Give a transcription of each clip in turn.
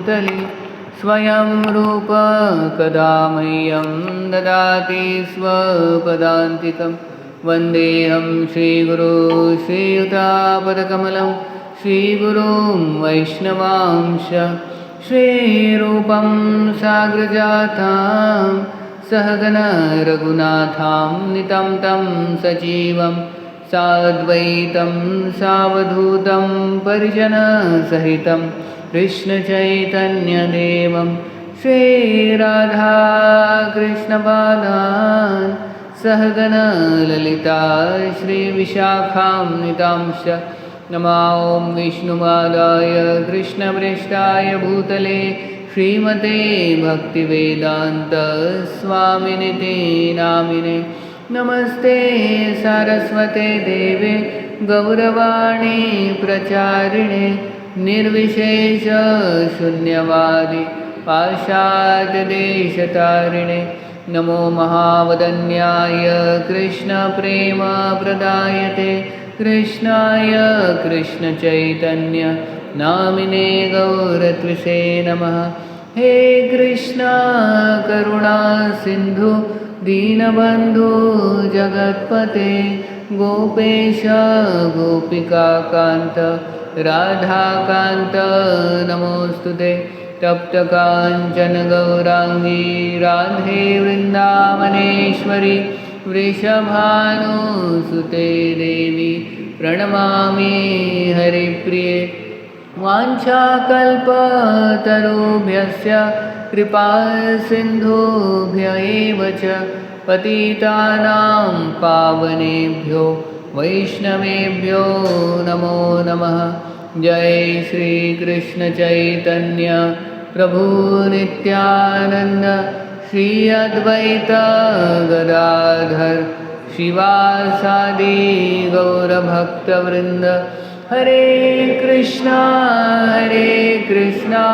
भूतले स्वयं रूप कदा मह्यं ददाति स्वपदान्तिकं वन्देऽहं श्रीगुरो श्रीयुतापदकमलं श्रीगुरुं वैष्णवांश श्रीरूपं साग्रजातां सहगण रघुनाथान्वितं तं सजीवं साद्वैतं सावधूतं परिजनसहितं कृष्णचैतन्यदेवं श्रीराधाकृष्णपादान् सहगण ललिता श्रीविशाखान्वितांश्च नमो ॐ विष्णुपादाय कृष्णप्रेष्ठाय भूतले श्रीमते भक्तिवेदान्त स्वामिनिति नामिने नमस्ते सारस्वते देवे गौरवाणी प्रचारिणे निर्विशेष शून्यवादी पाश्चात्यदेशतारिणे नमो महावदन्याय कृष्णप्रेमप्रदायते कृष्णाय कृष्णचैतन्य नामिने गौरत्विषे नमः। हे कृष्णा करुणा सिन्धु दीनबन्धु जगत्पते गोपेश गोपिकान्त राधाकान्त नमोस्तुते तप्तकाञ्चन गौराङ्गी राधे वृन्दावनेश्वरी वृषभानुसुते देवी प्रणमामि हरिप्रिये वाञ्छाकल्पतरुभ्यश्च कृपासिन्धुभ्य एव च पतितानां पावनेभ्यो वैष्णवेभ्यो नमो नमः। जय श्री कृष्ण चैतन्य प्रभु नित्यानंद श्री अद्वैत गदाधर शिवासादि गौरभक्तवृंद हरे कृष्णा कृष्णा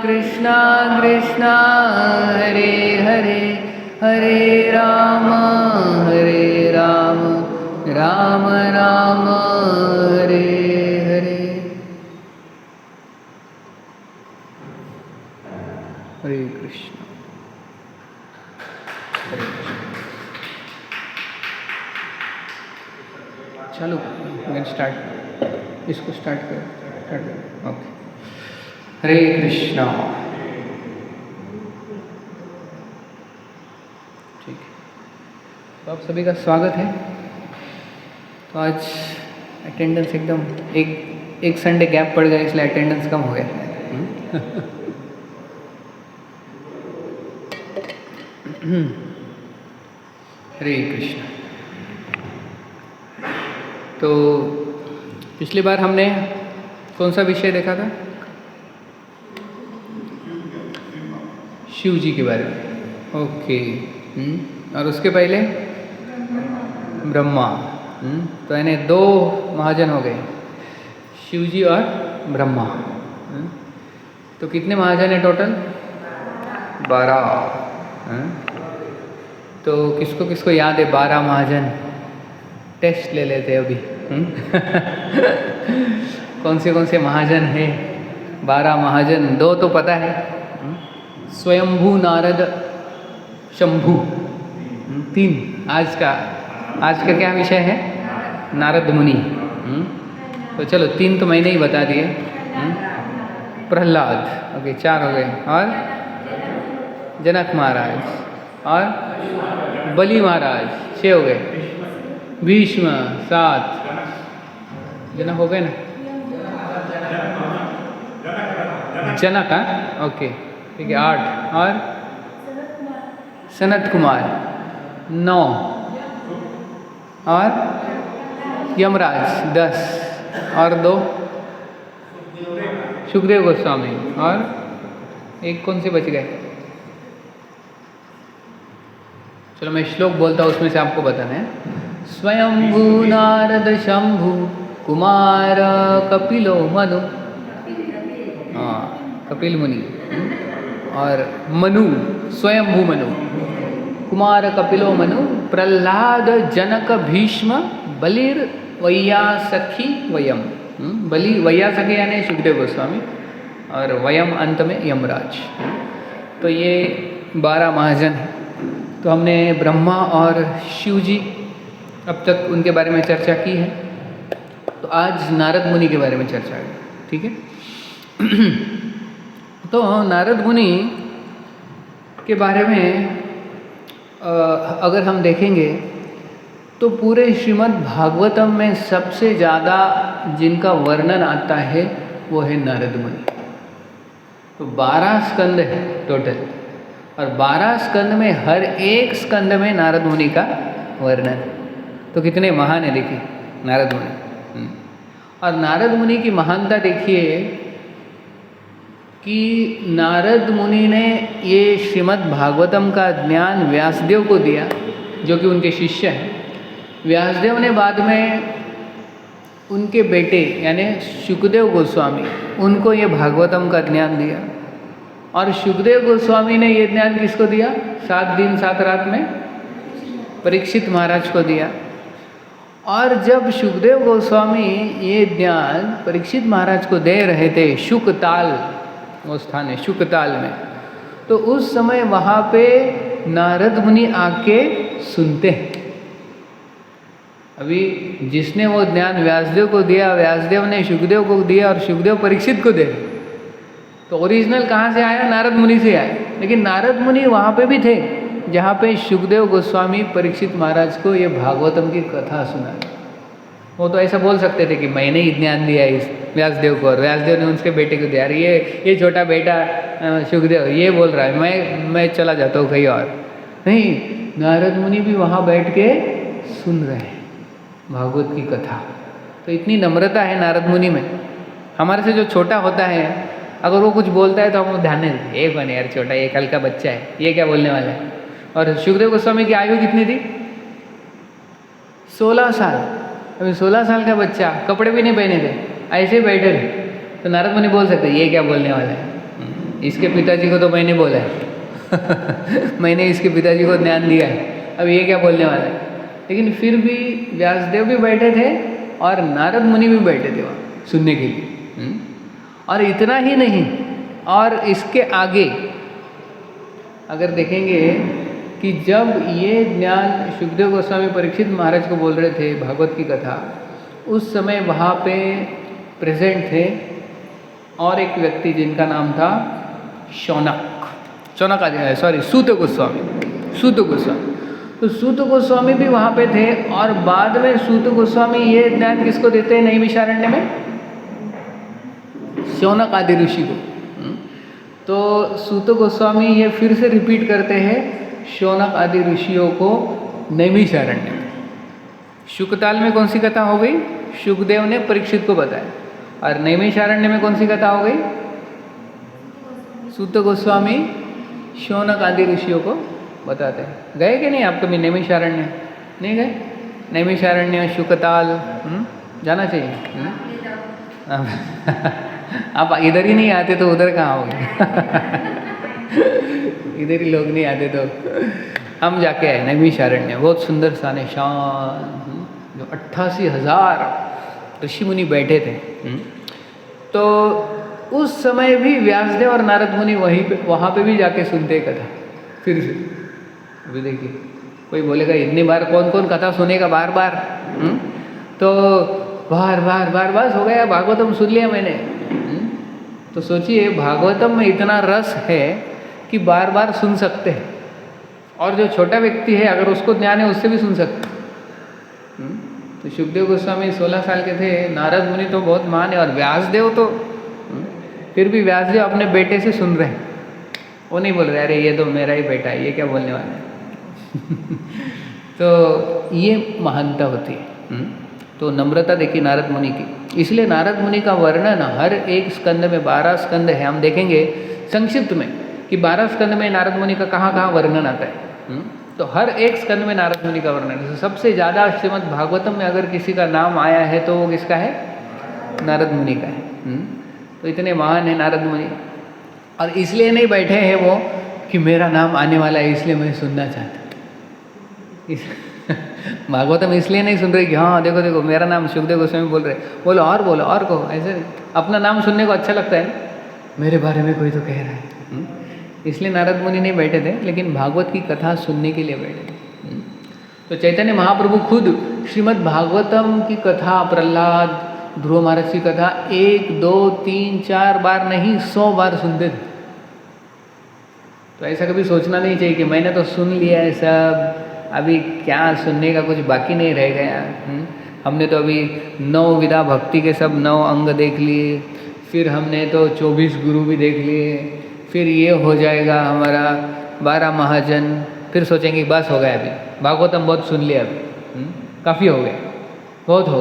कृष्णा हरे हरे हरे राम राम राम हरे हरे हरे कृष्ण। चलो स्टार्ट, इसको स्टार्ट करो। ओके। हरे कृष्णा। ठीक है, तो आप सभी का स्वागत है। तो आज अटेंडेंस एकदम एक संडे गैप पड़ गया, इसलिए अटेंडेंस कम हो गया। हरे कृष्ण। तो पिछली बार हमने कौन सा विषय देखा था? शिव जी के बारे में। ओके। और उसके पहले ब्रह्मा। तो यानी दो महाजन हो गए, शिव जी और ब्रह्मा। तो कितने महाजन है टोटल? 12। तो किसको किसको याद है 12 महाजन? टेस्ट ले लेते हैं अभी। कौन से महाजन है? 12 महाजन। 2 तो पता है, स्वयंभू, नारद, शंभू। 3 आज का क्या विषय है? नारद मुनि। तो चलो 3 तो मैंने ही बता दिए। प्रहलाद, ओके 4 हो गए। और जनक महाराज और बलि महाराज 6 हो गए। भीष्म 7, जनक हो गए ना? जनक, हाँ ओके ठीक है 8। और सनत कुमार 9 और यमराज 10 और 2 सुखदेव गोस्वामी और एक कौन से बच गए? चलो मैं श्लोक बोलता हूँ, उसमें से आपको बताना है। स्वयंभू नारद शंभु कुमार कपिलो मनु, हाँ कपिल मुनि, और मनु स्वयंभू मनु, कुमार कपिलो मनु, प्रहलाद जनक भीष्म बलिर वैयासखी वयम। बलि वैयासखी यानी सुखदेव गोस्वामी, और वयम अंत में यमराज। तो ये 12 महाजन हैं। तो हमने ब्रह्मा और शिव जी अब तक उनके बारे में चर्चा की है। तो आज नारद मुनि के बारे में चर्चा है, ठीक है। तो नारद मुनि के बारे में अगर हम देखेंगे तो पूरे श्रीमद् भागवतम में सबसे ज़्यादा जिनका वर्णन आता है वो है नारद मुनि। तो 12 स्कंद है टोटल, और 12 स्कंद में हर एक स्कंद में नारद मुनि का वर्णन। तो कितने महान है देखिए नारद मुनि। और नारद मुनि की महानता देखिए कि नारद मुनि ने ये श्रीमद् भागवतम का ज्ञान व्यासदेव को दिया, जो कि उनके शिष्य हैं। व्यासदेव ने बाद में उनके बेटे यानी शुकदेव गोस्वामी, उनको ये भागवतम का ज्ञान दिया। और शुकदेव गोस्वामी ने ये ज्ञान किसको दिया? 7 दिन 7 रात में परीक्षित महाराज को दिया। और जब शुकदेव गोस्वामी ये ज्ञान परीक्षित महाराज को दे रहे थे शुकताल, वो स्थान है शुकताल में, तो उस समय वहाँ पे नारद मुनि आके सुनते हैं। अभी जिसने वो ज्ञान व्यासदेव को दिया, व्यासदेव ने शुकदेव को दिया और शुकदेव परीक्षित को दे। तो ओरिजिनल कहाँ से आया? नारद मुनि से आया। लेकिन नारद मुनि वहाँ पे भी थे जहाँ पे शुकदेव गोस्वामी परीक्षित महाराज को ये भागवतम की कथा सुना। वो तो ऐसा बोल सकते थे कि मैंने ही ज्ञान दिया इस व्यासदेव को, और व्यासदेव ने उसके बेटे को दिया। ये छोटा बेटा शुकदेव ये बोल रहा है, मैं चला जाता हूँ कहीं और। नहीं, नारद मुनि भी वहाँ बैठ के सुन रहे हैं भागवत की कथा। तो इतनी नम्रता है नारद मुनि में। हमारे से जो छोटा होता है, अगर वो कुछ बोलता है तो हम ध्यान नहीं देते, ये कौन है यार छोटा, ये कल का बच्चा है, ये क्या बोलने वाला है। और शुकदेव गोस्वामी की आयु कितनी थी? 16 साल। अभी 16 साल का बच्चा, कपड़े भी नहीं पहने थे, ऐसे बैठे थे। तो नारद मुनि बोल सकते ये क्या बोलने वाला है, इसके पिताजी को तो मैंने बोला है मैंने इसके पिताजी को ज्ञान दिया है, अब ये क्या बोलने वाला है। लेकिन फिर भी व्यासदेव भी बैठे थे और नारद मुनि भी बैठे थे वहाँ सुनने के लिए। और इतना ही नहीं, और इसके आगे अगर देखेंगे कि जब ये ज्ञान शुकदेव गोस्वामी परीक्षित महाराज को बोल रहे थे भागवत की कथा, उस समय वहाँ पे प्रेजेंट थे और एक व्यक्ति जिनका नाम था सूत गोस्वामी। तो सूत गोस्वामी भी वहाँ पे थे। और बाद में सूत गोस्वामी ये ज्ञान किसको देते हैं नैमिषारण्य में? शौनक आदि ऋषि को। तो सूत गोस्वामी ये फिर से रिपीट करते हैं शौनक आदि ऋषियों को नैमिषारण्य में। शुकताल में कौन सी कथा हो गई? शुकदेव ने परीक्षित को बताया। और नैमिषारण्य में कौन सी कथा हो गई? सूत गोस्वामी शौनक आदि ऋषियों को बताते हैं। गए कि नहीं आप कभी नैमिषारण्य? नहीं गए? नैमिषारण्य शुकताल जाना चाहिए। आप इधर ही नहीं आते तो उधर कहाँ होंगे इधर ही लोग नहीं आते तो हम जाके आए नैमिषारण्य। बहुत सुंदर स्थान है, शान, जो 88,000 ऋषि मुनि बैठे थे। तो उस समय भी व्यासदेव और नारद मुनि वहाँ पे भी जाके सुनते कथा फिर से। अभी देखिए कोई बोलेगा इतनी बार कौन कौन कथा सुनेगा बार बार। तो बार बस हो गया, भागवतम सुन लिया मैंने। तो सोचिए भागवतम में इतना रस है कि बार बार सुन सकते हैं। और जो छोटा व्यक्ति है अगर उसको ज्ञान है उससे भी सुन सकते हैं। तो शुकदेव गोस्वामी 16 साल के थे, नारद मुनि तो बहुत महान है, और व्यासदेव तो फिर भी व्यासदेव अपने बेटे से सुन रहे हैं। वो नहीं बोल रहे अरे ये तो मेरा ही बेटा है, ये क्या बोलने वाला है तो ये महानता होती है। तो नम्रता देखिए नारद मुनि की। इसलिए नारद मुनि का वर्णन हर एक स्कंद में 12 स्कंद है। हम देखेंगे संक्षिप्त में कि 12 स्कंद में नारद मुनि का कहाँ कहाँ वर्णन आता है। तो हर एक स्कंद में नारद मुनि का वर्णन है। सबसे ज़्यादा श्रीमद् भागवतम में अगर किसी का नाम आया है तो वो किसका है? नारद मुनि का है। तो इतने महान है नारद मुनि। और इसलिए नहीं बैठे हैं वो कि मेरा नाम आने वाला है इसलिए मैं सुनना चाहता भागवतम इसलिए नहीं सुन रहे कि हाँ देखो देखो मेरा नाम शुकदेव गोस्वामी बोल रहे, बोलो और कहो। ऐसे अपना नाम सुनने को अच्छा लगता है मेरे बारे में कोई तो कह रहा है। इसलिए नारद मुनि नहीं बैठे थे, लेकिन भागवत की कथा सुनने के लिए बैठे थे। तो चैतन्य महाप्रभु खुद श्रीमद् भागवतम की कथा, प्रहलाद, ध्रुव महाराज की कथा 1, 2, 3, 4 बार नहीं 100 बार सुनते थे। तो ऐसा कभी सोचना नहीं चाहिए कि मैंने तो सुन लिया है सब, अभी क्या सुनने का कुछ बाकी नहीं रह गया। हमने तो अभी 9 विधा भक्ति के सब 9 अंग देख लिए, फिर हमने तो 24 गुरु भी देख लिए, फिर ये हो जाएगा हमारा 12 महाजन, फिर सोचेंगे बस हो गया, अभी भागवतम बहुत सुन लिया, अभी काफ़ी हो गया, बहुत हो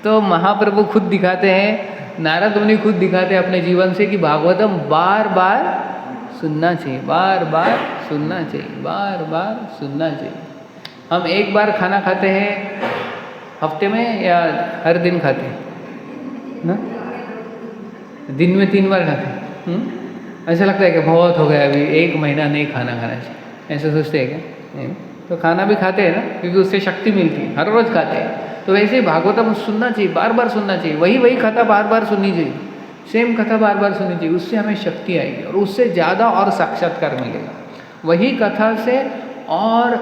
तो महाप्रभु खुद दिखाते हैं, नारद मुनि खुद दिखाते हैं अपने जीवन से कि भागवतम बार बार सुनना चाहिए, बार बार सुनना चाहिए, बार बार सुनना चाहिए। हम एक बार खाना खाते हैं हफ्ते में या हर दिन खाते हैं ना? दिन में 3 बार खाते हैं। ऐसा लगता है कि बहुत हो गया, अभी 1 महीना नहीं खाना खाना चाहिए, ऐसा सोचते हैं क्या? तो खाना भी खाते हैं ना, क्योंकि उससे शक्ति मिलती है, हर रोज़ खाते हैं। तो वैसे ही भागवतम सुनना चाहिए, बार बार सुनना चाहिए, वही कथा बार बार सुननी चाहिए, सेम कथा बार बार सुननी चाहिए, उससे हमें शक्ति आएगी और उससे ज़्यादा और साक्षात्कार मिलेगा। वही कथा से और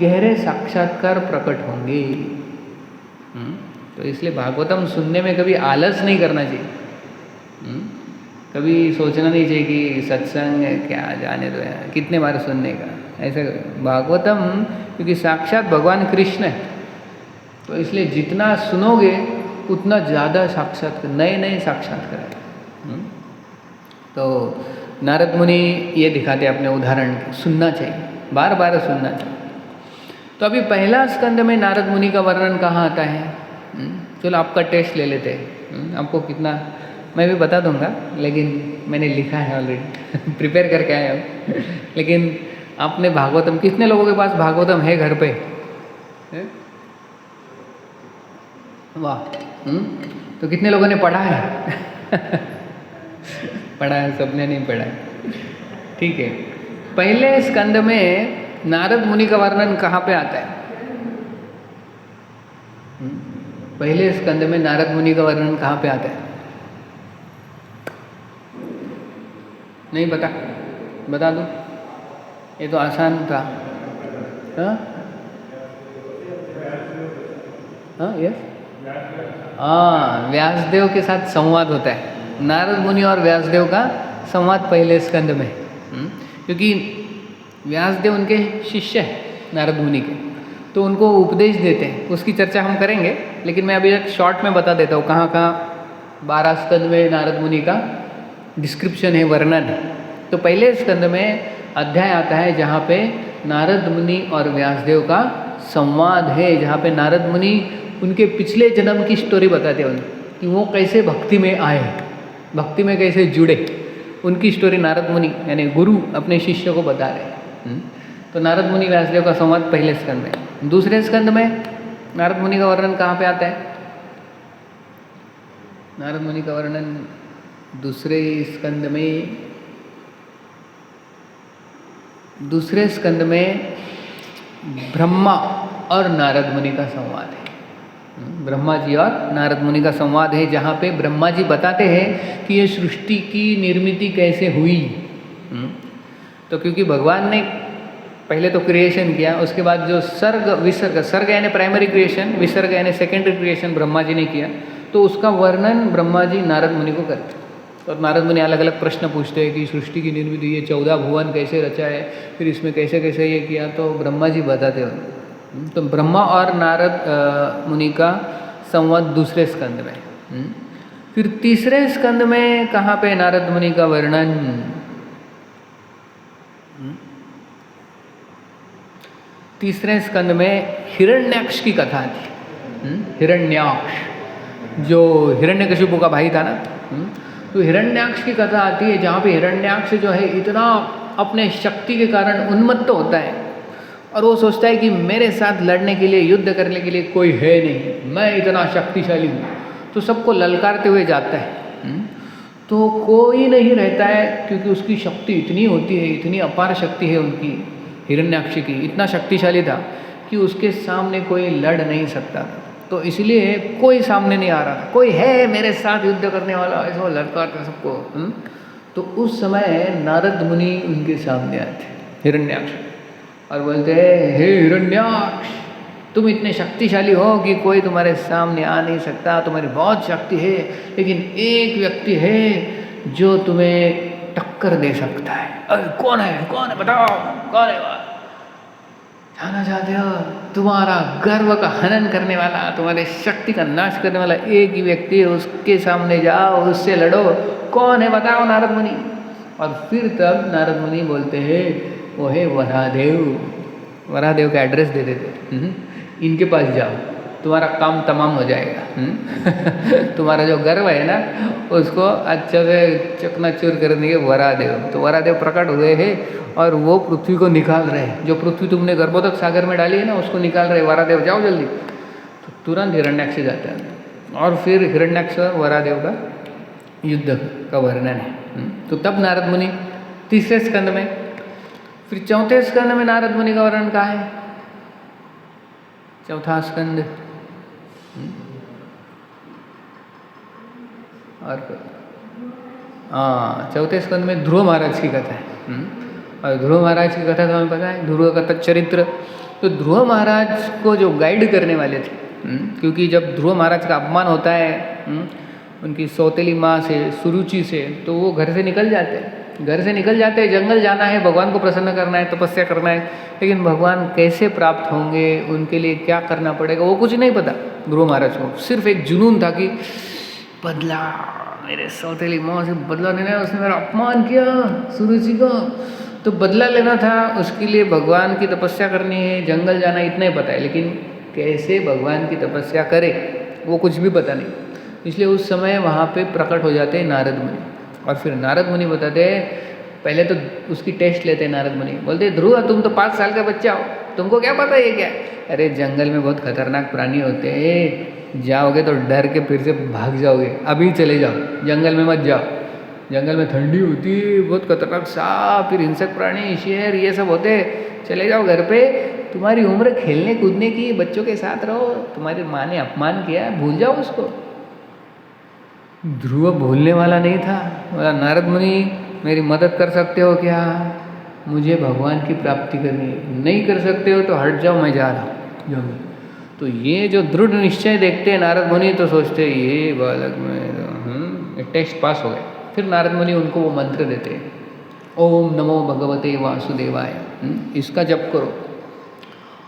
गहरे साक्षात्कार प्रकट होंगे। तो इसलिए भागवतम सुनने में कभी आलस नहीं करना चाहिए। कभी सोचना नहीं चाहिए कि सत्संग है क्या, जाने दो यार, कितने बार सुनने का, ऐसा। भागवतम क्योंकि साक्षात भगवान कृष्ण है, तो इसलिए जितना सुनोगे उतना ज़्यादा साक्षात्कार, नए नए साक्षात्कार। तो नारद मुनि ये दिखाते अपने उदाहरण, सुनना चाहिए, बार बार सुनना चाहिए। तो अभी पहला स्कंद में नारद मुनि का वर्णन कहाँ आता है? चलो आपका टेस्ट ले लेते हैं। आपको कितना, मैं भी बता दूंगा, लेकिन मैंने लिखा है ऑलरेडी प्रिपेयर करके आया हूँ। लेकिन आपने भागवतम, कितने लोगों के पास भागवतम है घर पे? वाह। तो कितने लोगों ने पढ़ा है? पढ़ा है, सबने नहीं पढ़ा है, ठीक है। पहले स्कंद में नारद मुनि का वर्णन कहाँ पे आता है? पहले स्कंद में नारद मुनि का वर्णन कहाँ पे आता है? नहीं पता? बता दो, ये तो आसान था। हाँ, यस, हाँ, व्यासदेव के साथ संवाद होता है। नारद मुनि और व्यासदेव का संवाद पहले स्कंद में, क्योंकि व्यासदेव उनके शिष्य हैं नारद मुनि के, तो उनको उपदेश देते हैं। उसकी चर्चा हम करेंगे, लेकिन मैं अभी एक शॉर्ट में बता देता हूँ कहाँ कहाँ 12 स्कंद में नारद मुनि का डिस्क्रिप्शन है, वर्णन है। तो पहले स्कंद में अध्याय आता है जहाँ पे नारद मुनि और व्यासदेव का संवाद है, जहाँ पे नारद मुनि उनके पिछले जन्म की स्टोरी बताते हैं कि वो कैसे भक्ति में आए, भक्ति में कैसे जुड़े, उनकी स्टोरी नारद मुनि यानी गुरु अपने शिष्य को बता रहे हैं। तो नारद मुनि व्यासदेव का संवाद पहले स्कंद में। दूसरे स्कंद में नारद मुनि का वर्णन कहाँ पे आता है? नारद मुनि का वर्णन दूसरे स्कंद में ब्रह्मा और नारद मुनि का संवाद है। ब्रह्मा जी और नारद मुनि का संवाद है, जहाँ पे ब्रह्मा जी बताते हैं कि ये सृष्टि की निर्मिति कैसे हुई। तो क्योंकि भगवान ने पहले तो क्रिएशन किया, उसके बाद जो सर्ग विसर्ग, सर्ग यानी प्राइमरी क्रिएशन, विसर्ग यानी सेकेंडरी क्रिएशन ब्रह्मा जी ने किया, तो उसका वर्णन ब्रह्मा जी नारद मुनि को करते हैं। और नारद मुनि अलग अलग प्रश्न पूछते हैं कि सृष्टि की निर्मिति, ये 14 भुवन कैसे रचा है, फिर इसमें कैसे कैसे ये किया, तो ब्रह्मा जी बताते हैं। तो ब्रह्मा और नारद मुनि का संवाद दूसरे स्कंद में। फिर तीसरे स्कंद में कहाँ पे नारद मुनि का वर्णन? तीसरे स्कंद में हिरण्याक्ष की कथा थी। हिरण्याक्ष जो हिरण्यकशिपु का भाई था ना, तो हिरण्याक्ष की कथा आती है, जहाँ पे हिरण्याक्ष जो है इतना अपने शक्ति के कारण उन्मत्त होता है और वो सोचता है कि मेरे साथ लड़ने के लिए, युद्ध करने के लिए कोई है नहीं, मैं इतना शक्तिशाली हूँ। तो सबको ललकारते हुए जाता है, तो कोई नहीं रहता है, क्योंकि उसकी शक्ति इतनी होती है, इतनी अपार शक्ति है उनकी, हिरण्याक्ष की इतना शक्तिशाली था कि उसके सामने कोई लड़ नहीं सकता था। तो इसलिए कोई सामने नहीं आ रहा था, कोई है मेरे साथ युद्ध करने वाला, ऐसा लड़का सबको। तो उस समय नारद मुनि उनके सामने आए थे, हिरण्याक्ष, और बोलते हैं, हे हिरण्याक्ष, तुम इतने शक्तिशाली हो कि कोई तुम्हारे सामने आ नहीं सकता, तुम्हारी बहुत शक्ति है, लेकिन एक व्यक्ति है जो तुम्हें टक्कर दे सकता है। अरे कौन है बताओ, कौन है वह? जानना चाहते हो? तुम्हारा गर्व का हनन करने वाला, तुम्हारे शक्ति का नाश करने वाला एक ही व्यक्ति है, उसके सामने जाओ, उससे लड़ो। कौन है बताओ नारद मुनि। और फिर तब नारद मुनि बोलते हैं, वो है वरादेव। वरादेव का एड्रेस दे देते, इनके पास जाओ, तुम्हारा काम तमाम हो जाएगा। तुम्हारा जो गर्व है ना, उसको अच्छे से चकनाचूर कर देंगे वरादेव। तो वरादेव प्रकट हुए हैं और वो पृथ्वी को निकाल रहे हैं। जो पृथ्वी तुमने गर्भोदक सागर में डाली है ना, उसको निकाल रहे। वरादेव जाओ जल्दी। तो तुरंत हिरण्याक्ष जाता है और फिर हिरण्याक्ष वरादेव का युद्ध का वर्णन है। तो तब नारद मुनि तीसरे स्कंद में, फिर चौथे स्कंद में नारद मुनि का वर्णन कहाँ है? चौथा स्कंद और चौथे स्कंद में ध्रुव महाराज की कथा है। और ध्रुव महाराज की कथा तो हमें पता है, ध्रुव का चरित्र। तो ध्रुव महाराज को जो गाइड करने वाले थे, क्योंकि जब ध्रुव महाराज का अपमान होता है उनकी सौतेली माँ से, सुरुचि से, तो वो घर से निकल जाते हैं। जंगल जाना है, भगवान को प्रसन्न करना है, तपस्या करना है, लेकिन भगवान कैसे प्राप्त होंगे, उनके लिए क्या करना पड़ेगा, वो कुछ नहीं पता ध्रुव महाराज को। सिर्फ एक जुनून था कि बदला, मेरे सौतेली माँ से बदला लेना है, उसने मेरा अपमान किया सुरुचि को, तो बदला लेना था। उसके लिए भगवान की तपस्या करनी है, जंगल जाना, इतना ही पता है, लेकिन कैसे भगवान की तपस्या करे वो कुछ भी पता नहीं। इसलिए उस समय वहाँ पे प्रकट हो जाते हैं नारद मुनि। और फिर नारद मुनि बताते हैं, पहले तो उसकी टेस्ट लेते हैं नारद मुनि। बोलते ध्रुव, तुम तो 5 साल का बच्चा हो, तुमको क्या पता ये क्या? अरे जंगल में बहुत खतरनाक प्राणी होते हैं, जाओगे तो डर के फिर से भाग जाओगे, अभी चले जाओ, जंगल में मत जाओ। जंगल में ठंडी होती है, बहुत खतरनाक सांप, फिर हिंसक प्राणी, शेर, ये सब होते, चले जाओ घर पे। तुम्हारी उम्र खेलने कूदने की, बच्चों के साथ रहो। तुम्हारी माँ ने अपमान किया, भूल जाओ उसको। ध्रुव भूलने वाला नहीं था। बोला, नारद मुनि मेरी मदद कर सकते हो क्या? मुझे भगवान की प्राप्ति करनी है। नहीं कर सकते हो तो हट जाओ, मैं जा रहा हूँ। तो ये जो दृढ़ निश्चय देखते हैं नारद मुनि, तो सोचते हैं ये बालक में टेस्ट पास हो गए। फिर नारद मुनि उनको वो मंत्र देते हैं, ओम नमो भगवते वासुदेवाय, इसका जप करो,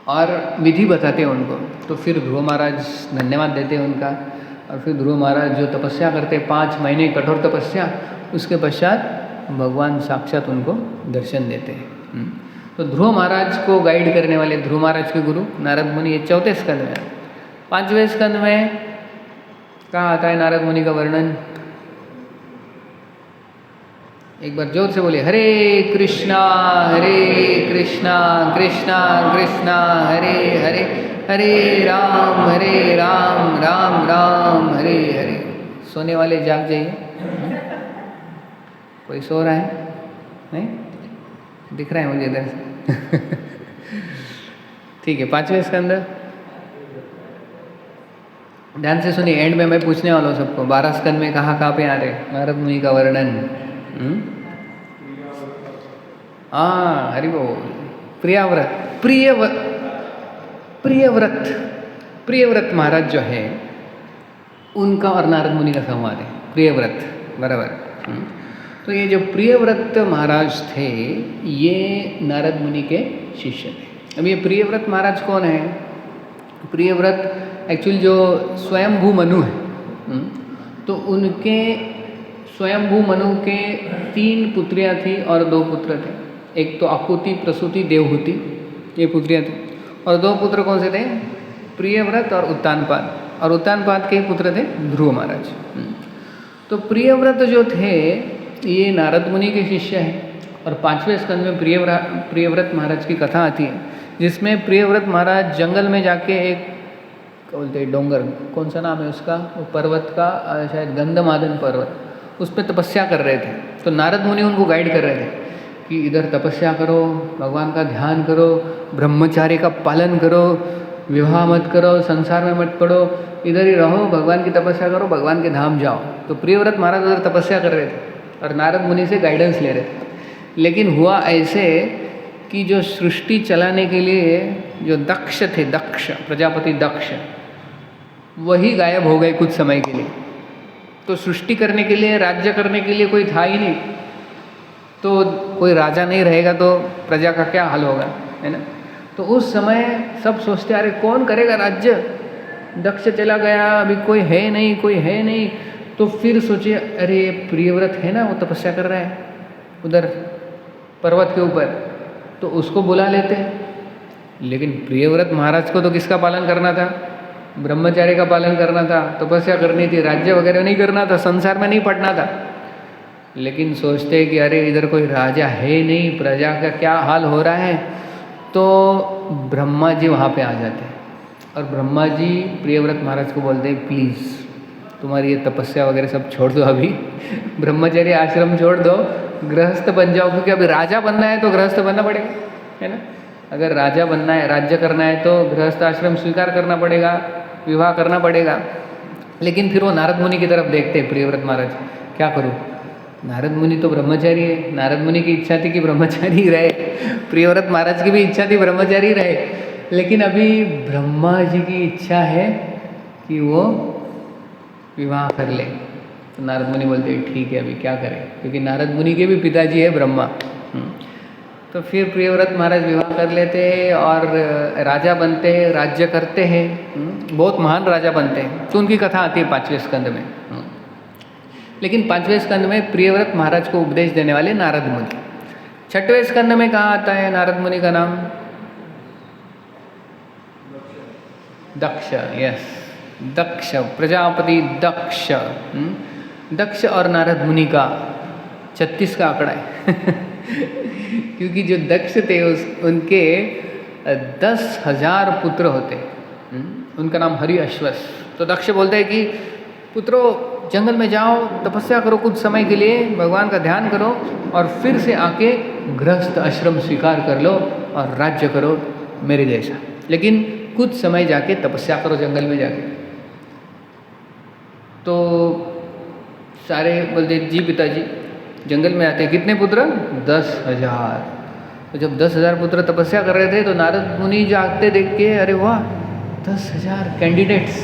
और विधि बताते हैं उनको। तो फिर ध्रुव महाराज धन्यवाद देते हैं उनका। और फिर ध्रुव महाराज जो तपस्या करते हैं, 5 महीने कठोर तपस्या, उसके पश्चात भगवान साक्षात उनको दर्शन देते हैं। तो ध्रुव महाराज को गाइड करने वाले ध्रुव महाराज के गुरु नारद मुनि, ये चौथे स्कंद में। 5वें स्कंद में कहाँ आता है नारद मुनि का वर्णन? एक बार जोर से बोले, हरे कृष्णा कृष्णा कृष्णा हरे हरे, हरे राम राम राम हरे हरे। सोने वाले जाग जाइए। कोई सो रहा है? नहीं दिख रहा है मुझे इधर से। ठीक है, 5वें स्कंद ध्यान से सुनिए। एंड में मैं पूछने वाला हूँ सबको, 12 स्कंद में कहाँ पे आ रहे नारद मुनि का वर्णन? हाँ, हरि बोल। प्रियव्रत महाराज जो है उनका और नारद मुनि का संवाद है। प्रियव्रत, बराबर। तो ये जो प्रियव्रत महाराज थे, ये नारद मुनि के शिष्य थे। अब ये प्रियव्रत महाराज कौन है? प्रियव्रत एक्चुअली जो स्वयंभू मनु है, तो उनके स्वयंभू मनु के 3 पुत्रियाँ थी और 2 पुत्र थे। एक तो आकुति, प्रसूति, देवहूति, ये पुत्रियाँ थी। और 2 पुत्र कौन से थे? प्रियव्रत और उत्तानपाद। और उत्तानपाद के पुत्र थे ध्रुव महाराज। तो प्रियव्रत जो थे ये नारद मुनि के शिष्य हैं। और 5वें स्कंद में प्रियव्रत महाराज की कथा आती है, जिसमें प्रियव्रत महाराज जंगल में जाके एक बोलते हैं डोंगर, कौन सा नाम है उसका, वो पर्वत का शायद गंधमादन पर्वत, उस पर तपस्या कर रहे थे। तो नारद मुनि उनको गाइड कर रहे थे कि इधर तपस्या करो, भगवान का ध्यान करो, ब्रह्मचार्य का पालन करो, विवाह मत करो, संसार में मत पड़ो, इधर ही रहो, भगवान की तपस्या करो, भगवान के धाम जाओ। तो प्रियव्रत महाराज उधर तपस्या कर रहे थे और नारद मुनि से गाइडेंस ले रहे थे। लेकिन हुआ ऐसे कि जो सृष्टि चलाने के लिए जो दक्ष थे, दक्ष प्रजापति दक्ष, वही गायब हो गए कुछ समय के लिए। तो सृष्टि करने के लिए, राज्य करने के लिए कोई था ही नहीं। तो कोई राजा नहीं रहेगा तो प्रजा का क्या हाल होगा, है ना। तो उस समय सब सोचते अरे कौन करेगा राज्य, दक्ष चला गया, अभी कोई है नहीं, कोई है नहीं। तो फिर सोचे अरे प्रियव्रत है ना, वो तपस्या कर रहा है उधर पर्वत के ऊपर, तो उसको बुला लेते। लेकिन प्रियव्रत महाराज को तो किसका पालन करना था, ब्रह्मचार्य का पालन करना था, तपस्या करनी थी, राज्य वगैरह नहीं करना था, संसार में नहीं पड़ना था। लेकिन सोचते कि अरे इधर कोई राजा है नहीं, प्रजा का क्या हाल हो रहा है। तो ब्रह्मा जी वहाँ पे आ जाते हैं और ब्रह्मा जी प्रियव्रत महाराज को बोलते हैं प्लीज़ तुम्हारी ये तपस्या वगैरह सब छोड़ दो, अभी ब्रह्मचर्य आश्रम छोड़ दो, गृहस्थ बन जाओ। क्योंकि अभी राजा बनना है तो गृहस्थ बनना पड़ेगा, है ना। अगर राजा बनना है, राज्य करना है तो गृहस्थ आश्रम स्वीकार करना पड़ेगा, विवाह करना पड़ेगा। लेकिन फिर वो नारद मुनि की तरफ देखते हैं प्रियव्रत महाराज, क्या करूँ, नारद मुनि तो ब्रह्मचारी है, नारद मुनि की इच्छा थी कि ब्रह्मचारी रहे, प्रियव्रत महाराज की भी इच्छा थी ब्रह्मचारी रहे। लेकिन अभी ब्रह्मा जी की इच्छा है कि वो विवाह कर ले। तो नारद मुनि बोलते हैं ठीक है, अभी क्या करें, क्योंकि नारद मुनि के भी पिताजी है ब्रह्मा। तो फिर प्रियव्रत महाराज विवाह कर लेते हैं और राजा बनते हैं, राज्य करते हैं, बहुत महान राजा बनते हैं। तो उनकी कथा आती है 5वें स्कंद में। लेकिन 5वें स्कंद में प्रियव्रत महाराज को उपदेश देने वाले नारद मुनि। 6वें स्कंद में कहाँ आता है नारद मुनि का नाम, दक्ष। यस, दक्ष, प्रजापति दक्ष। दक्ष और नारद मुनि का 36 का आंकड़ा है क्योंकि जो दक्ष थे उनके 10,000 पुत्र होते। उनका नाम हरि अश्वस। तो दक्ष बोलते हैं कि पुत्रों जंगल में जाओ, तपस्या करो कुछ समय के लिए, भगवान का ध्यान करो और फिर से आके गृहस्थ आश्रम स्वीकार कर लो और राज्य करो मेरे जैसा। लेकिन कुछ समय जाके तपस्या करो जंगल में जाके। तो सारे बोलते जी पिताजी। जंगल में आते, कितने पुत्र, 10,000। तो जब 10,000 पुत्र तपस्या कर रहे थे तो नारद मुनि जागते देख के अरे वाह 10,000 कैंडिडेट्स।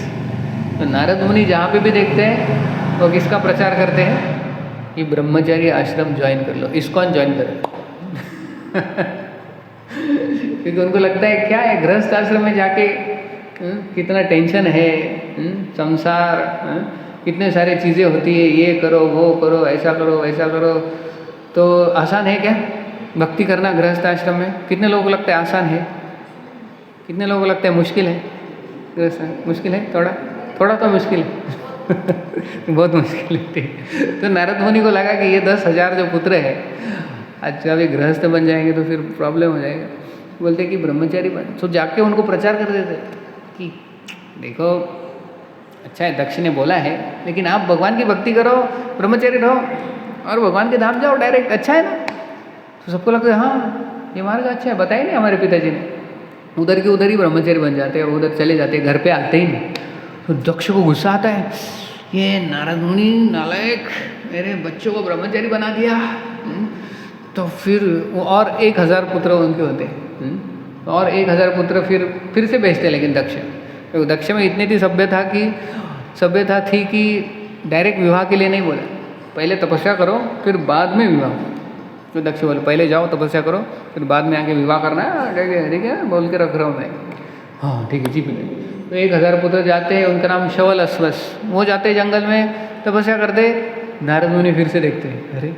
तो नारद मुनि जहाँ पे भी देखते हैं वो किसका प्रचार करते हैं कि ब्रह्मचारी आश्रम ज्वाइन कर लो, इस्कॉन ज्वाइन करो क्योंकि उनको लगता है क्या है गृहस्थ आश्रम में जाके कितना टेंशन है, संसार, कितने सारे चीज़ें होती है, ये करो वो करो, ऐसा करो वैसा करो। तो आसान है क्या भक्ति करना गृहस्थ आश्रम में? कितने लोगों को लगता है आसान है, कितने लोगों को लगता है मुश्किल है? गृहस्थ मुश्किल है, थोड़ा तो मुश्किल है बहुत मुश्किल है। तो नारद मुनि को लगा कि ये 10,000 जो पुत्र है अच्छा अभी गृहस्थ बन जाएंगे तो फिर प्रॉब्लम हो जाएगा। बोलते कि ब्रह्मचारी बन। तो जाके उनको प्रचार कर देते कि देखो अच्छा है दक्ष ने बोला है, लेकिन आप भगवान की भक्ति करो, ब्रह्मचारी रहो और भगवान के धाम जाओ डायरेक्ट, अच्छा है ना। तो सबको लगता है हाँ ये मार्ग अच्छा है, बताया नहीं हमारे पिताजी ने। उधर के उधर ही ब्रह्मचारी बन जाते हैं, उधर चले जाते हैं, घर पे आते ही नहीं। तो दक्ष को गुस्सा आता है, ये नारद मुनि नालायक मेरे बच्चों को ब्रह्मचारी बना दिया। तो फिर वो और 1,000 पुत्र उनके होते हैं, और 1,000 पुत्र फिर से भेजते। लेकिन तो दक्ष में इतनी थी सभ्यता थी कि डायरेक्ट विवाह के लिए नहीं बोला, पहले तपस्या करो फिर बाद में विवाह। तो दक्ष बोले पहले जाओ तपस्या करो फिर बाद में आके विवाह करना है, ठीक है बोल के रख रहा हूँ मैं। हाँ ठीक है जी पिता। तो 1,000 पुत्र जाते हैं, उनका नाम शवल अश्वस। वो जाते हैं जंगल में तपस्या करते। नारद मुनि फिर से देखते हैं, अरे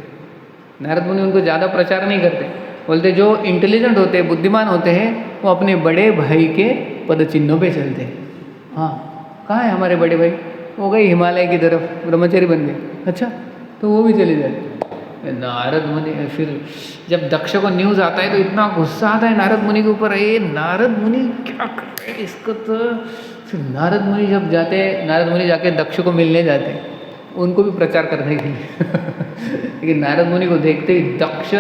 नारद मुनि उनको ज़्यादा प्रचार नहीं करते। बोलते जो इंटेलिजेंट होते हैं, बुद्धिमान होते हैं, वो अपने बड़े भाई के पद चिन्हों पे चलते हैं। हाँ कहाँ है हमारे बड़े भाई? वो गए हिमालय की तरफ, ब्रह्मचारी बन गए। अच्छा तो वो भी चले जाते। नारद मुनि फिर जब दक्ष को न्यूज़ आता है तो इतना गुस्सा आता है नारद मुनि के ऊपर, ये नारद मुनि क्या कर रहे हैं इसको। तो फिर नारद मुनि जब जाते, नारद मुनि जाके दक्ष को मिलने जाते हैं उनको भी प्रचार करने के लिए लेकिन नारद मुनि को देखते ही दक्ष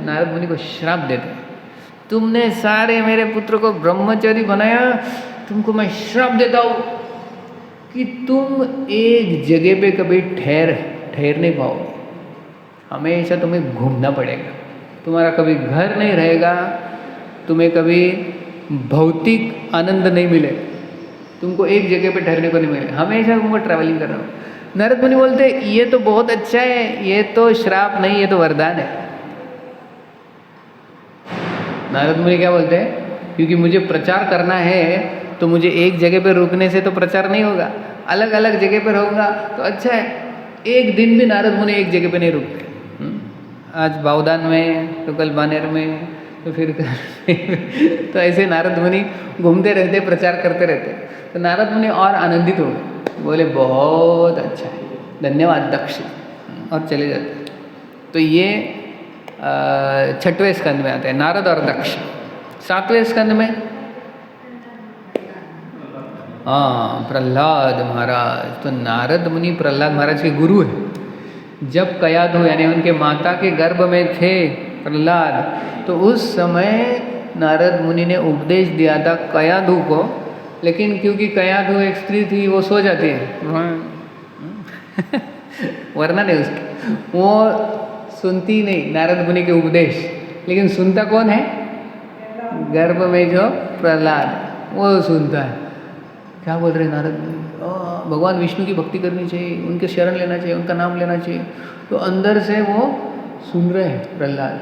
नारद मुनि को श्राप देते, तुमने सारे मेरे पुत्र को ब्रह्मचारी बनाया, तुमको मैं श्राप देता हूँ कि तुम एक जगह पे कभी ठहर नहीं पाओगे, हमेशा तुम्हें घूमना पड़ेगा, तुम्हारा कभी घर नहीं रहेगा, तुम्हें कभी भौतिक आनंद नहीं मिलेगा, तुमको एक जगह पे ठहरने को नहीं मिलेगा, हमेशा तुमको ट्रैवलिंग करना हो। नारद मुनि बोलते ये तो बहुत अच्छा है, ये तो श्राप नहीं, ये तो वरदान है। नारद मुनि क्या बोलते हैं, क्योंकि मुझे प्रचार करना है तो मुझे एक जगह पे रुकने से तो प्रचार नहीं होगा, अलग अलग जगह पे रहूँगा तो अच्छा है। एक दिन भी नारद मुनि एक जगह पे नहीं रुकते, आज बावदान में तो कल बानेर में तो फिर तो ऐसे नारद मुनि घूमते रहते, प्रचार करते रहते। तो नारद मुनि और आनंदित हो गए, बोले बहुत अच्छा है, धन्यवाद दक्ष, और चले जाते। तो ये 6वें स्कंद में आते हैं नारद और दक्ष। 7वें स्कंद में प्रहलाद महाराज। तो नारद मुनि प्रहलाद महाराज के गुरु हैं। जब कयाधु यानी उनके माता के गर्भ में थे प्रहलाद, तो उस समय नारद मुनि ने उपदेश दिया था कयाधु को, लेकिन क्योंकि कयाधु एक स्त्री थी, वो सो जाती है वरना नहीं उसकी, वो सुनती नहीं नारद मुनि के उपदेश, लेकिन सुनता कौन है, गर्भ में जो प्रहलाद, वो सुनता है। क्या बोल रहे नारद मुनि, भगवान विष्णु की भक्ति करनी चाहिए, उनके शरण लेना चाहिए, उनका नाम लेना चाहिए। तो अंदर से वो सुन रहे हैं प्रहलाद।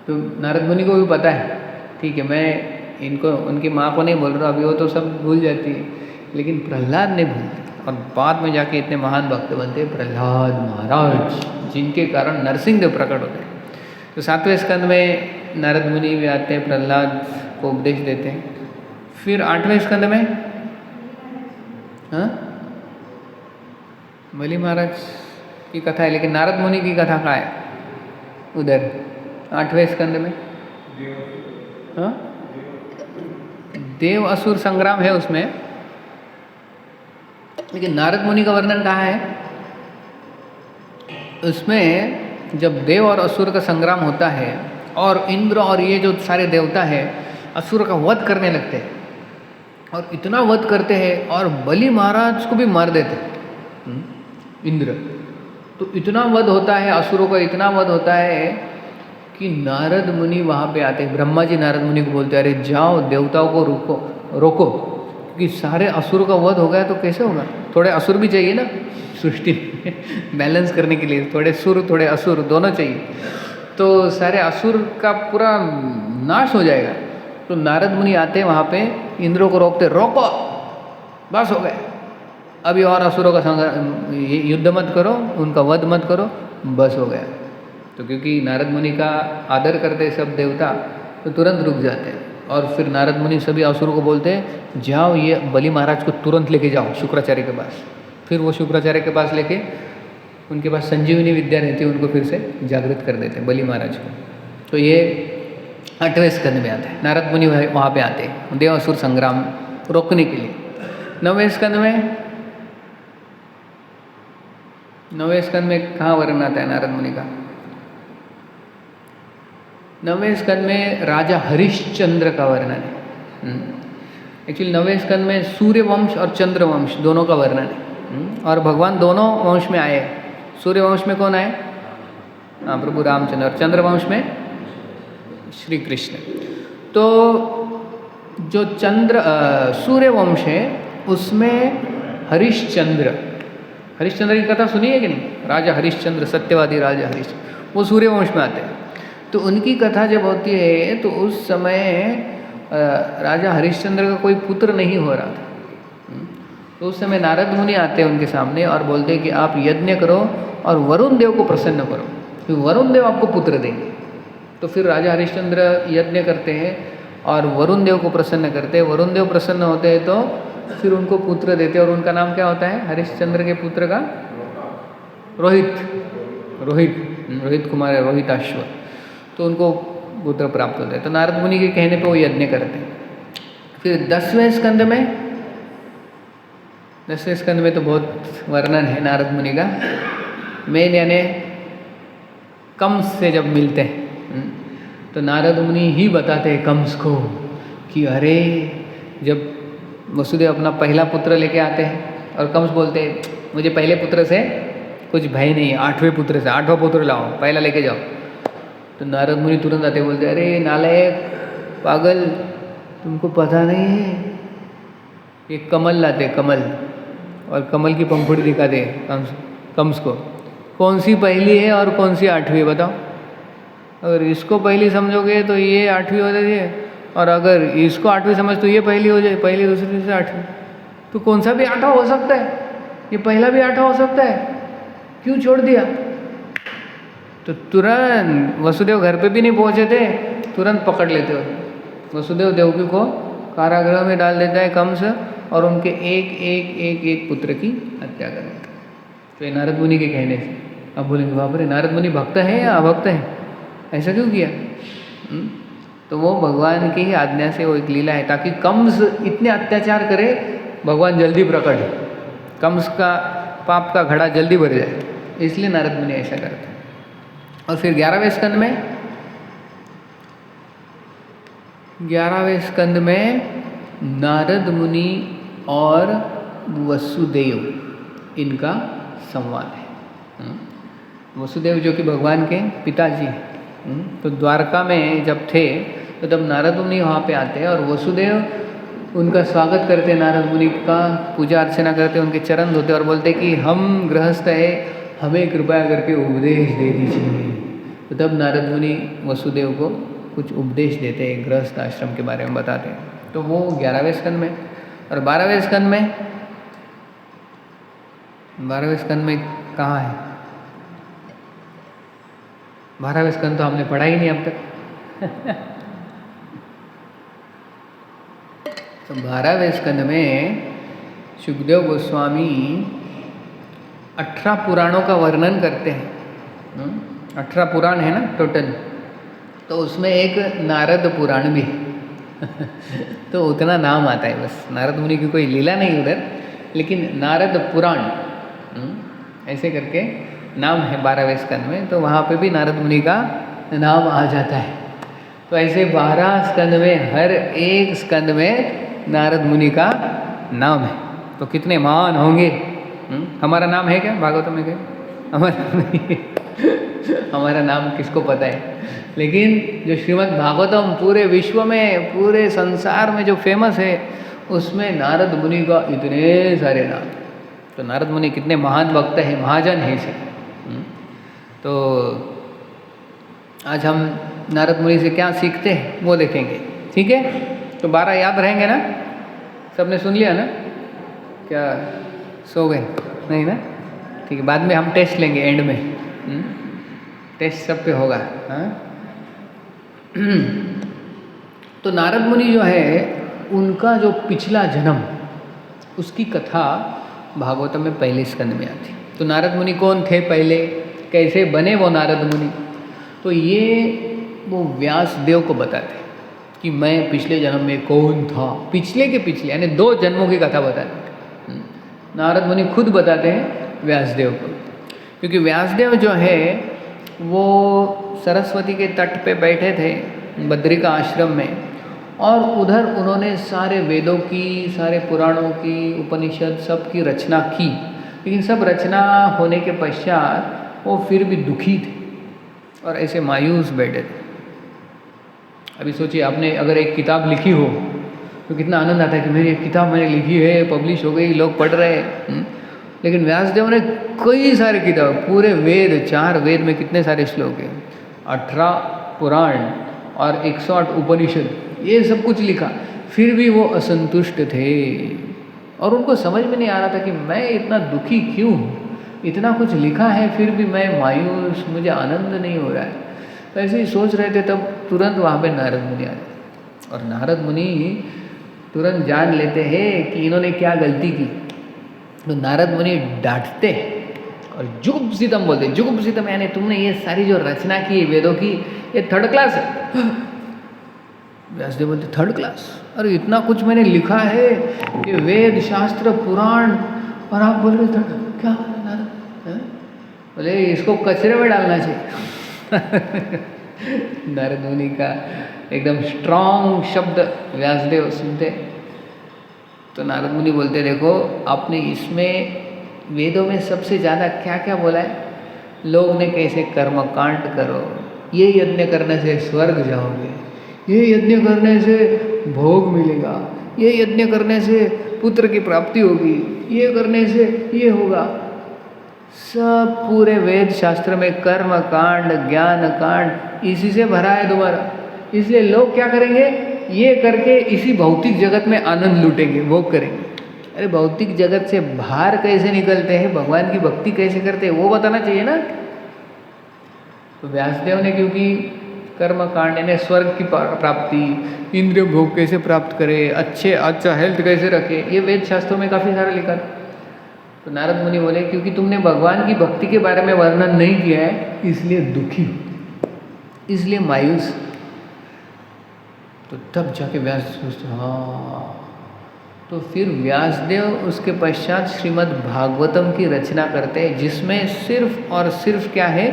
तो नारद मुनि को भी पता है, ठीक है मैं इनको उनकी माँ को नहीं बोल रहा, अभी वो तो सब भूल जाती है, लेकिन प्रहलाद नहीं भूलते, और बाद में जाके इतने महान भक्त बनते हैं प्रहलाद महाराज, जिनके कारण नरसिंहदेव प्रकट होते हैं। तो 7वें स्कंद में नारद मुनि भी आते हैं, प्रहलाद को उपदेश देते हैं। फिर 8वें स्कंद में बलि महाराज की कथा है, लेकिन नारद मुनि की कथा कहाँ है उधर 8वें स्कंद में? देव असुर संग्राम है उसमें, लेकिन नारद मुनि का वर्णन कहाँ है? उसमें जब देव और असुर का संग्राम होता है और इंद्र और ये जो सारे देवता हैं असुर का वध करने लगते हैं, और इतना वध करते हैं और बलि महाराज को भी मार देते हैं इंद्र। तो इतना वध होता है असुरों का, इतना वध होता है कि नारद मुनि वहाँ पे आते हैं। ब्रह्मा जी नारद मुनि को बोलते हैं, अरे जाओ देवताओं को रोको, क्योंकि सारे असुरों का वध हो गया तो कैसे होगा, थोड़े असुर भी चाहिए ना सृष्टि बैलेंस करने के लिए, थोड़े सुर थोड़े असुर दोनों चाहिए, तो सारे असुर का पूरा नाश हो जाएगा। तो नारद मुनि आते हैं वहाँ पे, इंद्र को रोकते, रोको बस हो गए, अभी और असुरों का युद्ध मत करो, उनका वध मत करो, बस हो गया। तो क्योंकि नारद मुनि का आदर करते सब देवता, तो तुरंत रुक जाते हैं। और फिर नारद मुनि सभी असुरों को बोलते हैं, जाओ ये बलि महाराज को तुरंत लेके जाओ शुक्राचार्य के पास। फिर वो शुक्राचार्य के पास लेके, उनके पास संजीवनी विद्या रहती है, उनको फिर से जागृत कर देते हैं बलि महाराज को। तो ये 8वें स्कंद में आता है, नारद मुनि वहाँ पे आते हैं देव असुर संग्राम रोकने के लिए। 9वें स्कंद में कहाँ वर्णन आता है नारद मुनि का? 9वें स्कंद में राजा हरिश्चंद्र का वर्णन है। एक्चुअली 9वें स्कंद में सूर्य वंश और चंद्र वंश दोनों का वर्णन है, और भगवान दोनों वंश में आए। सूर्य वंश में कौन आए? प्रभु रामचंद्र, और चंद्र वंश में श्री कृष्ण। तो जो सूर्य वंश है उसमें हरिश्चंद्र की कथा सुनी है कि नहीं? राजा हरिश्चंद्र, सत्यवादी राजा हरिश्चंद्र, वो सूर्य वंश में आते हैं। तो उनकी कथा जब होती है तो उस समय राजा हरिश्चंद्र का कोई पुत्र नहीं हो रहा था। तो उस समय नारद मुनि आते हैं उनके सामने और बोलते हैं कि आप यज्ञ करो और वरुण देव को प्रसन्न करो, क्योंकि वरुण देव आपको पुत्र देंगे। तो फिर राजा हरिश्चंद्र यज्ञ करते हैं और वरुण देव को प्रसन्न करते हैं। वरुण देव प्रसन्न होते हैं तो फिर उनको पुत्र देते हैं, और उनका नाम क्या होता है हरिश्चंद्र के पुत्र का? रोहित कुमार है, रोहिताश्व। तो उनको पुत्र प्राप्त होता है। तो नारद मुनि के कहने पे वो यज्ञ करते हैं। फिर 10वें स्कंद में तो बहुत वर्णन है नारद मुनि का। मेन यानी कंस से जब मिलते हैं तो नारद मुनि ही बताते हैं कंस को कि अरे जब वसुदेव अपना पहला पुत्र लेके आते हैं और कंस बोलते हैं मुझे पहले पुत्र से कुछ भय नहीं है, 8वें पुत्र से 8वां पुत्र लाओ, पहला लेके जाओ। तो नारद मुनि तुरंत आते बोलते अरे नालायक पागल, तुमको पता नहीं है, ये कमल लाते कमल, और कमल की पंखुड़ी दिखाते कंस को, कौन सी पहली है और कौन सी 8वीं है बताओ। अगर इसको पहली समझोगे तो ये 8वीं हो जाती है, और अगर इसको 8वीं समझ तो ये पहली हो जाए, पहली दूसरी तीसरी 8वीं। तो कौन सा भी 8वां हो सकता है, ये पहला भी 8वां हो सकता है, क्यों छोड़ दिया। तो तुरंत वसुदेव घर पे भी नहीं पहुंचे थे, तुरंत पकड़ लेते हो। वसुदेव देवकी को कारागृह में डाल देता है कंस, और उनके एक पुत्र की हत्या कर देता है। तो ये नारद मुनि के कहने से। अब बोलेंगे बाप रे, नारद मुनि भक्त है या अभक्त है, ऐसा क्यों किया। तो वो भगवान की ही आज्ञा से वो एक लीला है, ताकि कंस इतने अत्याचार करे, भगवान जल्दी प्रकट हो, कंस का पाप का घड़ा जल्दी भर जाए, इसलिए नारद मुनि ऐसा करते हैं। और फिर 11वें स्कंद में नारद मुनि और वसुदेव इनका संवाद है। वसुदेव जो कि भगवान के पिताजी हैं। तो द्वारका में जब थे तो तब नारद मुनि वहाँ पे आते हैं, और वसुदेव उनका स्वागत करते, नारद मुनि का पूजा अर्चना करते, उनके चरण धोते और बोलते कि हम गृहस्थ है, हमें कृपया करके उपदेश दे दीजिए। तो तब नारद मुनि वसुदेव को कुछ उपदेश देते हैं, गृहस्थ आश्रम के बारे में बताते हैं। तो वो 11वें स्कंद में। और 12वें स्कंद में कहाँ है, 12वें स्कंद तो हमने पढ़ा ही नहीं अब तक। तो 12वें स्कंद में सुखदेव गोस्वामी 18 पुराणों का वर्णन करते हैं। 18 पुराण है ना टोटल, तो उसमें एक नारद पुराण भी है। तो उतना नाम आता है बस, नारद मुनि की कोई लीला नहीं उधर, लेकिन नारद पुराण ऐसे करके नाम है 12वें स्कंद में। तो वहाँ पे भी नारद मुनि का नाम आ जाता है। तो ऐसे 12 स्कंद में हर एक स्कंद में नारद मुनि का नाम है। तो कितने महान होंगे। हमारा नाम है क्या भागवत में, क्या हमारा नहीं हमारा नाम किसको पता है, लेकिन जो श्रीमद् भागवतम पूरे विश्व में, पूरे संसार में जो फेमस है, उसमें नारद मुनि का इतने सारे नाम। तो नारद मुनि कितने महान भक्त हैं, महाजन हैं से। तो आज हम नारद मुनि से क्या सीखते हैं वो देखेंगे, ठीक है। तो 12 याद रहेंगे ना, सबने सुन लिया ना, क्या सो गए नहीं ना, ठीक है। बाद में हम टेस्ट लेंगे एंड में, टेस्ट सब पे होगा। हाँ। तो नारद मुनि जो है, उनका जो पिछला जन्म, उसकी कथा भागवतम में पहले स्कंद में आती। तो नारद मुनि कौन थे पहले, कैसे बने वो नारद मुनि, तो ये वो व्यास देव को बताते कि मैं पिछले जन्म में कौन था, पिछले के पिछले यानी 2 जन्मों की कथा बताते। नारद मुनि खुद बताते हैं व्यासदेव को, क्योंकि व्यासदेव जो है वो सरस्वती के तट पे बैठे थे बद्रिका आश्रम में, और उधर उन्होंने सारे वेदों की, सारे पुराणों की, उपनिषद सब की रचना की। लेकिन सब रचना होने के पश्चात वो फिर भी दुखी थे और ऐसे मायूस बैठे थे। अभी सोचिए, आपने अगर एक किताब लिखी हो तो कितना आनंद आता है कि मेरी एक किताब मैंने लिखी है, पब्लिश हो गई, लोग पढ़ रहे हैं। लेकिन व्यासदेव ने कई सारे किताब, पूरे वेद, 4 वेद में कितने सारे श्लोक हैं, 18 पुराण और 108 उपनिषद, ये सब कुछ लिखा, फिर भी वो असंतुष्ट थे। और उनको समझ में नहीं आ रहा था कि मैं इतना दुखी क्यों हूँ, इतना कुछ लिखा है फिर भी मैं मायूस, मुझे आनंद नहीं हो रहा है। तो ऐसे ही सोच रहे थे, तब तुरंत वहाँ पे नारद मुनि आए, और नारद मुनि तुरंत जान लेते हैं कि इन्होंने क्या गलती की। तो नारद मुनि डांटते और जुगुप्सितम बोलते। जुगुप्सितम यानी तुमने ये सारी जो रचना की वेदों की, ये 3rd क्लास है। व्यासदेव बोलते 3rd क्लास, अरे इतना कुछ मैंने लिखा है, ये वेद शास्त्र पुराण, और आप बोल रहे क्या नारद? बोले इसको कचरे में डालना चाहिए। नारद मुनि का एकदम स्ट्रॉन्ग शब्द व्यासदेव सुनते तो नारद मुनि बोलते देखो आपने इसमें वेदों में सबसे ज़्यादा क्या क्या बोला है, लोग ने कैसे कर्म कांड करो, ये यज्ञ करने से स्वर्ग जाओगे, ये यज्ञ करने से भोग मिलेगा, ये यज्ञ करने से पुत्र की प्राप्ति होगी, ये करने से ये होगा। सब पूरे वेद शास्त्र में कर्म कांड ज्ञान कांड इसी से भरा है तुम्हारा। इसलिए लोग क्या करेंगे, ये करके इसी भौतिक जगत में आनंद लूटेंगे, भोग करेंगे। अरे भौतिक जगत से बाहर कैसे निकलते हैं, भगवान की भक्ति कैसे करते हैं, वो बताना चाहिए ना। तो व्यासदेव ने क्योंकि कर्म कांड ने स्वर्ग की प्राप्ति, इंद्रिय भोग कैसे प्राप्त करे, अच्छा हेल्थ कैसे रखे, ये वेद शास्त्रों में काफ़ी सारा लिखा था। तो नारद मुनि बोले क्योंकि तुमने भगवान की भक्ति के बारे में वर्णन नहीं किया है इसलिए दुखी हो, इसलिए मायूस। तो तब जाके व्यास सोचते हाँ। तो फिर व्यासदेव उसके पश्चात श्रीमद् भागवतम की रचना करते हैं, जिसमें सिर्फ और सिर्फ क्या है,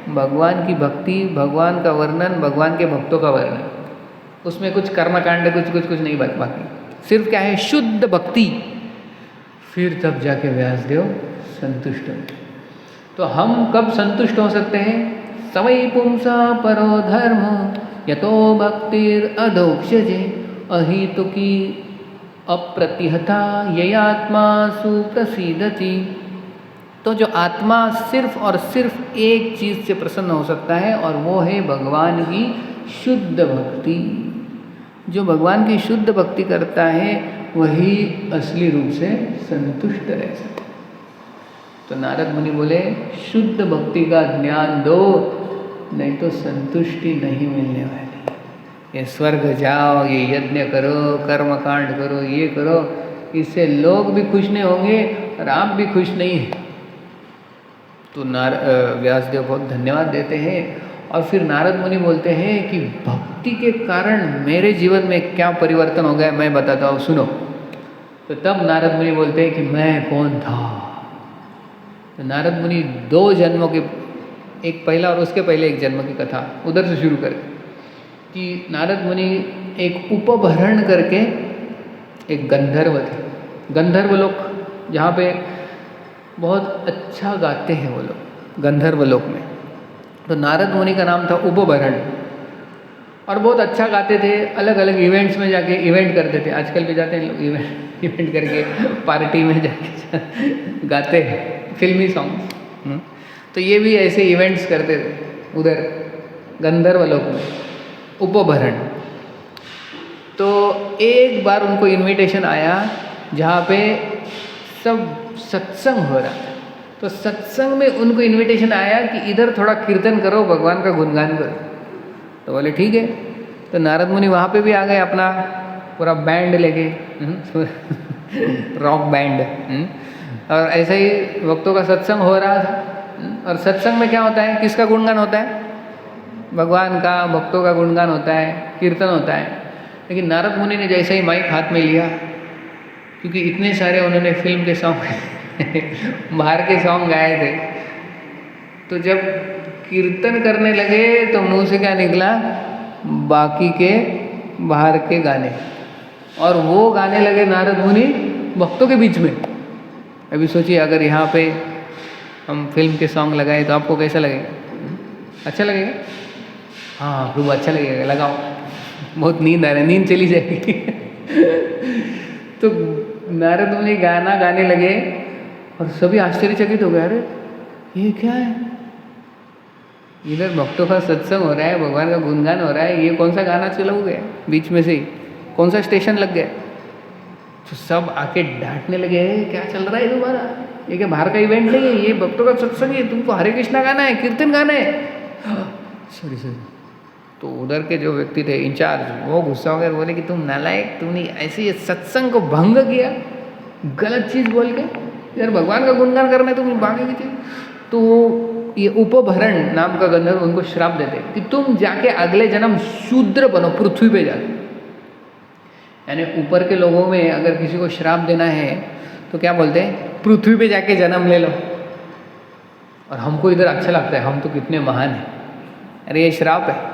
भगवान की भक्ति, भगवान का वर्णन, भगवान के भक्तों का वर्णन। उसमें कुछ कर्मकांड कुछ नहीं बाकी, सिर्फ क्या है, शुद्ध भक्ति। फिर तब जाके व्यासदेव संतुष्ट हो। तो हम कब संतुष्ट हो सकते हैं, समय पुंसा परो धर्म यतो भक्तिर अधोक्षजे अहितुकी अप्रतिहता ययात्मा सुप्रसिद्धति। तो जो आत्मा सिर्फ और सिर्फ एक चीज़ से प्रसन्न हो सकता है और वो है भगवान की शुद्ध भक्ति। जो भगवान की शुद्ध भक्ति करता है वही असली रूप से संतुष्ट रह सकता है। तो नारद मुनि बोले शुद्ध भक्ति का ज्ञान दो, नहीं तो संतुष्टि नहीं मिलने वाली। ये स्वर्ग जाओ, ये यज्ञ करो, कर्म कांड करो, ये करो, इससे लोग भी खुश नहीं होंगे और आप भी खुश नहीं हैं। तो व्यासदेव बहुत धन्यवाद देते हैं और फिर नारद मुनि बोलते हैं कि भक्ति के कारण मेरे जीवन में क्या परिवर्तन हो गया मैं बताता हूँ, सुनो। तो तब नारद मुनि बोलते हैं कि मैं कौन था। तो नारद मुनि 2 जन्मों के, एक पहला और उसके पहले एक जन्म की कथा उधर से शुरू करें कि नारद मुनि एक उपभरण करके एक गंधर्व थे। गंधर्व लोग जहाँ पे बहुत अच्छा गाते हैं वो लोग, गंधर्व लोक में। तो नारद मुनि का नाम था उपभरण और बहुत अच्छा गाते थे। अलग अलग इवेंट्स में जाके इवेंट करते थे। आजकल भी जाते हैं लोग इवेंट करके पार्टी में जाके गाते हैं फिल्मी सॉन्ग। तो ये भी ऐसे इवेंट्स करते थे उधर गंधर्व लोक में, उपभरण। तो एक बार उनको इनविटेशन आया जहाँ पे सब सत्संग हो रहा था। तो सत्संग में उनको इनविटेशन आया कि इधर थोड़ा कीर्तन करो, भगवान का गुणगान करो। तो बोले ठीक है। तो नारद मुनि वहाँ पे भी आ गए अपना पूरा बैंड लेके, रॉक बैंड। और ऐसे ही भक्तों का सत्संग हो रहा था। और सत्संग में क्या होता है, किसका गुणगान होता है, भगवान का, भक्तों का गुणगान होता है, कीर्तन होता है। लेकिन नारद मुनि ने जैसे ही माइक हाथ में लिया, क्योंकि इतने सारे उन्होंने फिल्म के सॉन्ग बाहर के सॉन्ग गाए थे, तो जब कीर्तन करने लगे तो मुंह से क्या निकला, बाकी के बाहर के गाने। और वो गाने लगे नारद मुनि भक्तों के बीच में। अभी सोचिए अगर यहाँ पे हम फिल्म के सॉन्ग लगाए तो आपको कैसा लगेगा, अच्छा लगेगा? हाँ प्रभु अच्छा लगेगा, लगाओ। बहुत नींद आ रही है, नींद चली जाएगी। तो नारद मुनि गाना गाने लगे और सभी आश्चर्यचकित हो गए, अरे ये क्या है, इधर भक्तों का सत्संग हो रहा है, भगवान का गुणगान हो रहा है, ये कौन सा गाना चला गया बीच में से ही, कौन सा स्टेशन लग गया? तो सब आके डांटने लगे, क्या चल रहा है तुम्हारा, ये क्या बाहर का इवेंट नहीं है, ये भक्तों का सत्संग है, तुमको हरे कृष्णा गाना है, कीर्तन गाना है। सॉरी। तो उधर के जो व्यक्ति थे इंचार्ज, वो गुस्सा हो गए, बोले कि तुम नालायक, तुमने ऐसे ये सत्संग को भंग किया, गलत चीज़ बोल के, यार भगवान का गुणगान करना है, तुम भागे की चीज़। तो ये उपभरण नाम का गंधर्व उनको श्राप देते कि तुम जाके अगले जन्म शूद्र बनो, पृथ्वी पे जाके। यानी ऊपर के लोगों में अगर किसी को श्राप देना है तो क्या बोलते हैं, पृथ्वी पे जाके जन्म ले लो। और हमको इधर अच्छा लगता है, हम तो कितने महान हैं, अरे ये श्राप है।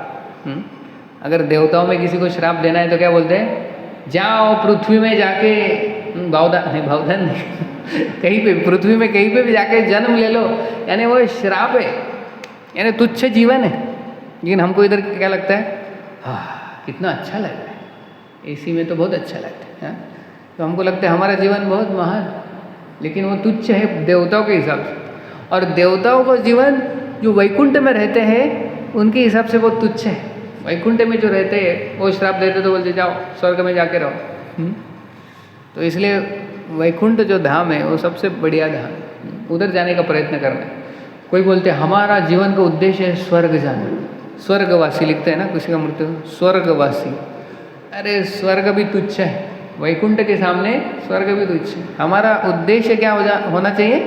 अगर देवताओं में किसी को श्राप देना है तो क्या बोलते हैं, जाओ पृथ्वी में जाके भावदान नहीं, भावदान नहीं कहीं पे पृथ्वी में कहीं पे भी जाके जन्म ले लो, यानी वो श्राप है, यानी तुच्छ जीवन है। लेकिन हमको इधर क्या लगता है, हाँ कितना अच्छा लग रहा है, एसी में तो बहुत अच्छा लगता है, तो हमको लगता है हमारा जीवन बहुत महान, लेकिन वो तुच्छ है देवताओं के हिसाब से। और देवताओं का जीवन जो वैकुंठ में रहते हैं उनके हिसाब से बहुत तुच्छ है। वैकुंठ में जो रहते हैं वो श्राप देते तो बोलते जाओ स्वर्ग में जाके रहो। तो इसलिए वैकुंठ जो धाम है वो सबसे बढ़िया धाम है, उधर जाने का प्रयत्न करना है। कोई बोलते हैं हमारा जीवन का उद्देश्य है स्वर्ग जाना, स्वर्गवासी लिखते हैं ना किसी का मृत्यु, स्वर्गवासी। अरे स्वर्ग भी तुच्छ है, वैकुंठ के सामने स्वर्ग भी तुच्छ है। हमारा उद्देश्य क्या होना चाहिए,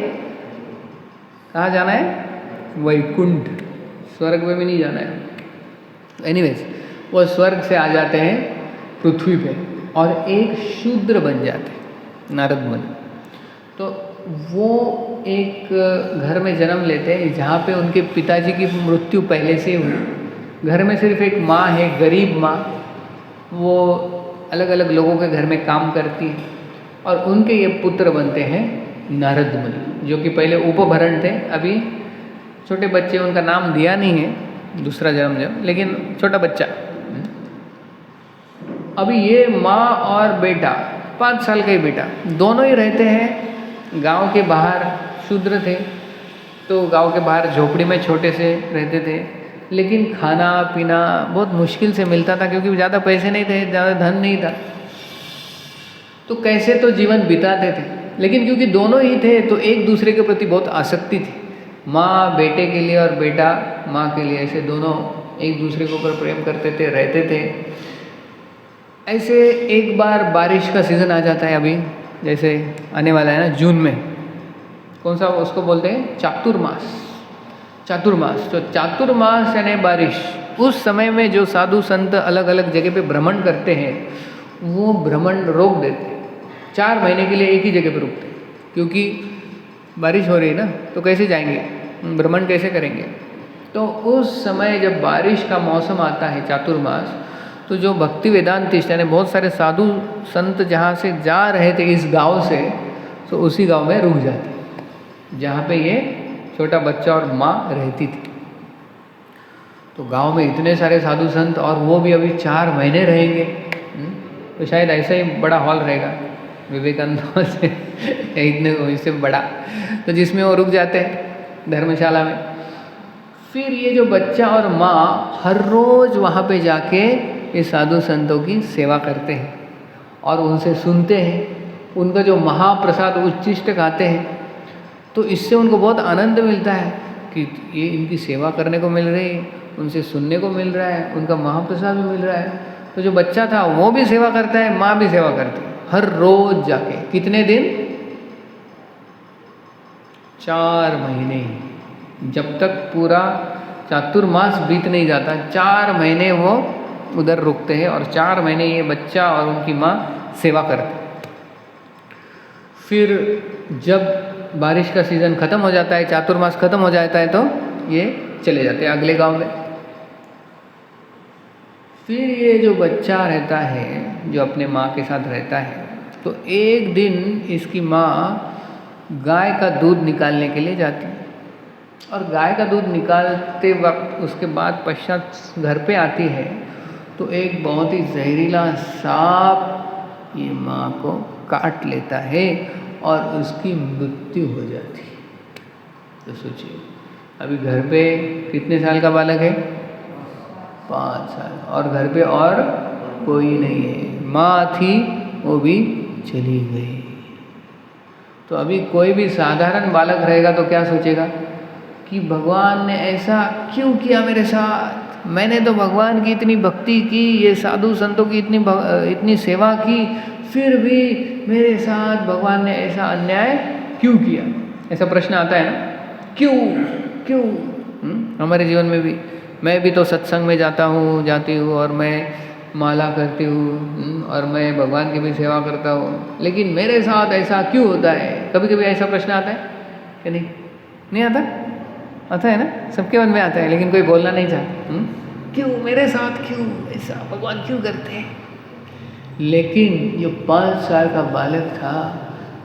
कहाँ जाना है, वैकुंठ, स्वर्ग में भी नहीं जाना है। एनीवेज वो स्वर्ग से आ जाते हैं पृथ्वी पे और एक शूद्र बन जाते हैं, नारद मुनि। तो वो एक घर में जन्म लेते हैं जहाँ पे उनके पिताजी की मृत्यु पहले से हुई। घर में सिर्फ एक माँ है, गरीब माँ, वो अलग अलग लोगों के घर में काम करती है और उनके ये पुत्र बनते हैं नारद मुनि, जो कि पहले उपभरण थे। अभी छोटे बच्चे, उनका नाम दिया नहीं है, दूसरा जन्म जब, लेकिन छोटा बच्चा। अभी ये माँ और बेटा, 5 साल का ही बेटा, दोनों ही रहते हैं गांव के बाहर। शूद्र थे तो गांव के बाहर झोपड़ी में छोटे से रहते थे, लेकिन खाना पीना बहुत मुश्किल से मिलता था क्योंकि ज़्यादा पैसे नहीं थे, ज़्यादा धन नहीं था। तो कैसे तो जीवन बिताते थे, लेकिन क्योंकि दोनों ही थे तो एक दूसरे के प्रति बहुत आसक्ति थी। माँ बेटे के लिए और बेटा माँ के लिए, ऐसे दोनों एक दूसरे के ऊपर प्रेम करते थे, रहते थे। ऐसे एक बार बारिश का सीज़न आ जाता है, अभी जैसे आने वाला है ना जून में, कौन सा उसको बोलते हैं, चातुर्मास। चातुर्मास, तो चातुर्मास यानी बारिश। उस समय में जो साधु संत अलग अलग जगह पे भ्रमण करते हैं वो भ्रमण रोक देते हैं, 4 महीने के लिए एक ही जगह पे रुकते हैं, क्योंकि बारिश हो रही है ना, तो कैसे जाएंगे, भ्रमण कैसे करेंगे। तो उस समय जब बारिश का मौसम आता है चातुर्मास, तो जो भक्ति वेदांतिस्ट यानी बहुत सारे साधु संत जहाँ से जा रहे थे इस गांव से, तो उसी गांव में रुक जाते जहाँ पे ये छोटा बच्चा और माँ रहती थी। तो गांव में इतने सारे साधु संत, और वो भी अभी 4 महीने रहेंगे, तो शायद ऐसा ही बड़ा हॉल रहेगा विवेकानंद से इतने इससे बड़ा, तो जिसमें वो रुक जाते हैं धर्मशाला में। फिर ये जो बच्चा और माँ हर रोज़ वहाँ पे जाके ये साधु संतों की सेवा करते हैं और उनसे सुनते हैं, उनका जो महाप्रसाद उच्चिष्ट खाते हैं। तो इससे उनको बहुत आनंद मिलता है कि ये इनकी सेवा करने को मिल रही है, उनसे सुनने को मिल रहा है, उनका महाप्रसाद भी मिल रहा है। तो जो बच्चा था वो भी सेवा करता है, माँ भी सेवा करती है, हर रोज जाके। कितने दिन, 4 महीने, जब तक पूरा चातुर्मास बीत नहीं जाता, 4 महीने वो उधर रुकते हैं और 4 महीने ये बच्चा और उनकी माँ सेवा करते। फिर जब बारिश का सीज़न ख़त्म हो जाता है, चातुर्मास ख़त्म हो जाता है, तो ये चले जाते हैं अगले गांव में। फिर ये जो बच्चा रहता है, जो अपने माँ के साथ रहता है, तो एक दिन इसकी माँ गाय का दूध निकालने के लिए जाती है और गाय का दूध निकालते वक्त उसके बाद पश्चात घर पे आती है, तो एक बहुत ही जहरीला सांप ये माँ को काट लेता है और उसकी मृत्यु हो जाती है। तो सोचिए, अभी घर पे कितने साल का बालक है, 5 साल, और घर पे और कोई नहीं है, माँ थी वो भी चली गई। तो अभी कोई भी साधारण बालक रहेगा तो क्या सोचेगा कि भगवान ने ऐसा क्यों किया मेरे साथ, मैंने तो भगवान की इतनी भक्ति की, ये साधु संतों की इतनी सेवा की, फिर भी मेरे साथ भगवान ने ऐसा अन्याय क्यों किया। ऐसा प्रश्न आता है ना, क्यों क्यों। हमारे जीवन में भी, मैं भी तो सत्संग में जाती हूँ और मैं माला करती हूँ और मैं भगवान की भी सेवा करता हूँ, लेकिन मेरे साथ ऐसा क्यों होता है। कभी कभी ऐसा प्रश्न आता है कि नहीं आता? आता है ना, सबके मन में आता है, लेकिन कोई बोलना नहीं चाहता। क्यों मेरे साथ, क्यों ऐसा, भगवान क्यों करते हैं। लेकिन जो 5 साल का बालक था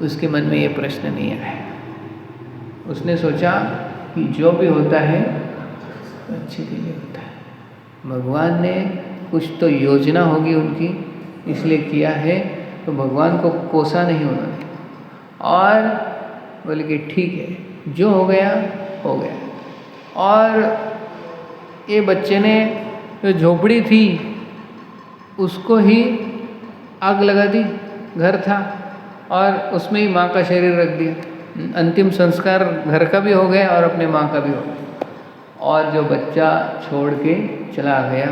उसके मन में ये प्रश्न नहीं आया। उसने सोचा कि जो भी होता है अच्छे के लिए होता है, भगवान ने कुछ तो योजना होगी उनकी इसलिए किया है, तो भगवान को कोसा नहीं उन्होंने और बोले कि ठीक है जो हो गया हो गया। और ये बच्चे ने जो झोपड़ी थी उसको ही आग लगा दी, घर था और उसमें ही माँ का शरीर रख दिया। अंतिम संस्कार घर का भी हो गया और अपने माँ का भी हो गया। और जो बच्चा छोड़ के चला गया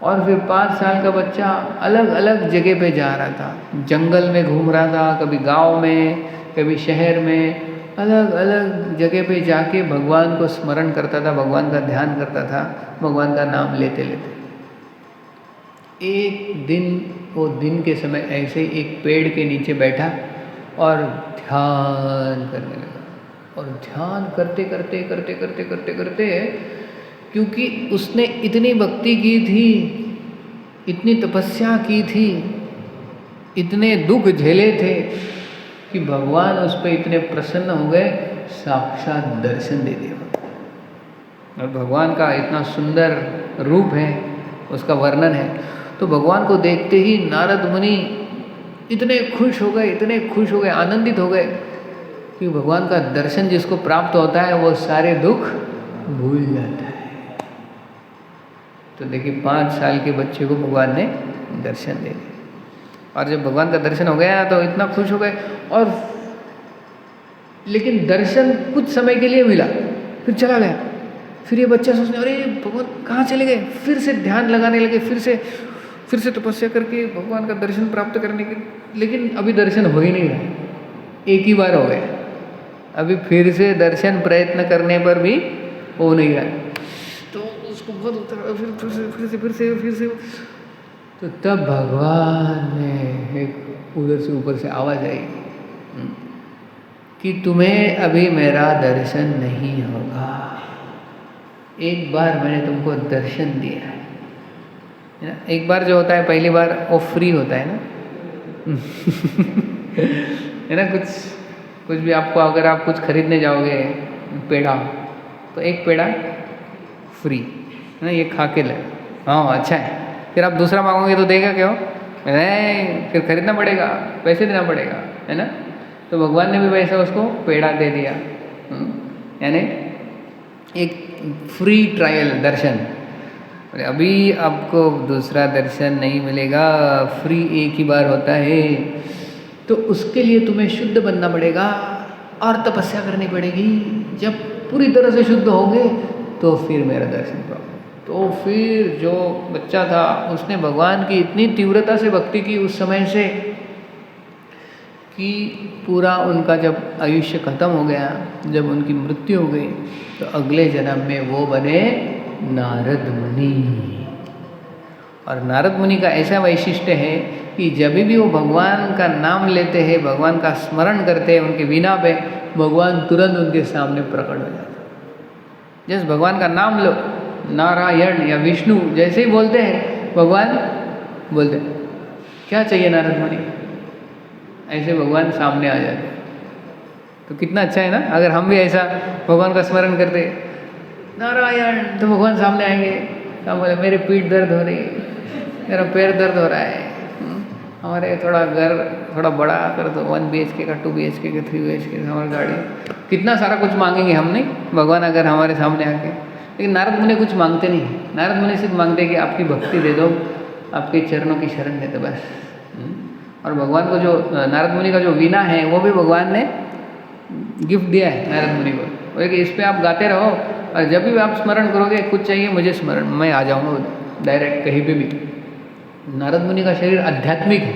और फिर 5 साल का बच्चा अलग अलग जगह पे जा रहा था, जंगल में घूम रहा था, कभी गांव में कभी शहर में, अलग अलग जगह पे जाके भगवान को स्मरण करता था, भगवान का ध्यान करता था, भगवान का नाम लेते लेते। एक दिन वो दिन के समय ऐसे एक पेड़ के नीचे बैठा और ध्यान करने लगा। और ध्यान करते करते करते करते करते करते क्योंकि उसने इतनी भक्ति की थी, इतनी तपस्या की थी, इतने दुख झेले थे कि भगवान उस पर इतने प्रसन्न हो गए, साक्षात दर्शन दे दिया। और भगवान का इतना सुंदर रूप है, उसका वर्णन है। तो भगवान को देखते ही नारद मुनि इतने खुश हो गए, इतने खुश हो गए, आनंदित हो गए कि भगवान का दर्शन जिसको प्राप्त होता है वो सारे दुख भूल जाता है। तो देखिए 5 साल के बच्चे को भगवान ने दर्शन दे दिया और जब भगवान का दर्शन हो गया तो इतना खुश हो गए। और लेकिन दर्शन कुछ समय के लिए मिला, फिर चला गया। फिर ये बच्चा सोचने अरे भगवान कहाँ चले गए, फिर से ध्यान लगाने लगे, फिर से तपस्या करके भगवान का दर्शन प्राप्त करने के, लेकिन अभी दर्शन हो ही नहीं रहा, एक ही बार हो गया। अभी फिर से दर्शन प्रयत्न करने पर भी हो नहीं रहा, तो उसको बहुत उतर फिर से तो तब भगवान ने एक उधर से ऊपर से आवाज़ आई कि तुम्हें अभी मेरा दर्शन नहीं होगा, एक बार मैंने तुमको दर्शन दिया है ना। एक बार जो होता है पहली बार वो फ्री होता है ना है ना। कुछ भी आपको अगर आप कुछ खरीदने जाओगे पेड़ा, तो एक पेड़ा फ्री है ना, ये खा के ले, हाँ अच्छा है। फिर आप दूसरा मांगोगे तो देगा क्यों, नहीं फिर खरीदना पड़ेगा, पैसे देना पड़ेगा, है ना। तो भगवान ने भी वैसे उसको पेड़ा दे दिया, यानी एक फ्री ट्रायल दर्शन। अभी आपको दूसरा दर्शन नहीं मिलेगा, फ्री एक ही बार होता है, तो उसके लिए तुम्हें शुद्ध बनना पड़ेगा और तपस्या करनी पड़ेगी। जब पूरी तरह से शुद्ध होंगे तो फिर मेरा दर्शन पाओगे। तो फिर जो बच्चा था उसने भगवान की इतनी तीव्रता से भक्ति की उस समय से कि पूरा उनका जब आयुष्य खत्म हो गया, जब उनकी मृत्यु हो गई, तो अगले जन्म में वो बने नारद मुनि। और नारद मुनि का ऐसा वैशिष्ट्य है कि जब भी वो भगवान का नाम लेते हैं, भगवान का स्मरण करते हैं, उनके बिना पे भगवान तुरंत उनके सामने प्रकट हो जाते हैं। जैसे भगवान का नाम लो, नारायण या विष्णु जैसे ही बोलते हैं भगवान बोलते हैं क्या चाहिए नारद मुनि, ऐसे भगवान सामने आ जाते। तो कितना अच्छा है ना, अगर हम भी ऐसा भगवान का स्मरण करते नारायण, तो भगवान सामने आएंगे। क्या बोले, मेरी पीठ दर्द हो रही है, मेरा पैर दर्द हो रहा है, हमारे थोड़ा घर थोड़ा बड़ा कर दो, 1 BHK का, 2 BHK का, 3 BHK का, हमारी गाड़ी, कितना सारा कुछ मांगेंगे हम नहीं भगवान अगर हमारे सामने आके। लेकिन नारद मुनि कुछ मांगते नहीं, नारद मुनि सिर्फ मांगते कि आपकी भक्ति दे दो, आपके चरणों की शरण दे दो बस। और भगवान को जो नारद मुनि का जो वीणा है वो भी भगवान ने गिफ्ट दिया है नारद मुनि को, बोले कि इस पर आप गाते रहो और जब भी आप स्मरण करोगे कुछ चाहिए मुझे स्मरण, मैं आ जाऊँगा डायरेक्ट कहीं पे भी। नारद मुनि का शरीर आध्यात्मिक है,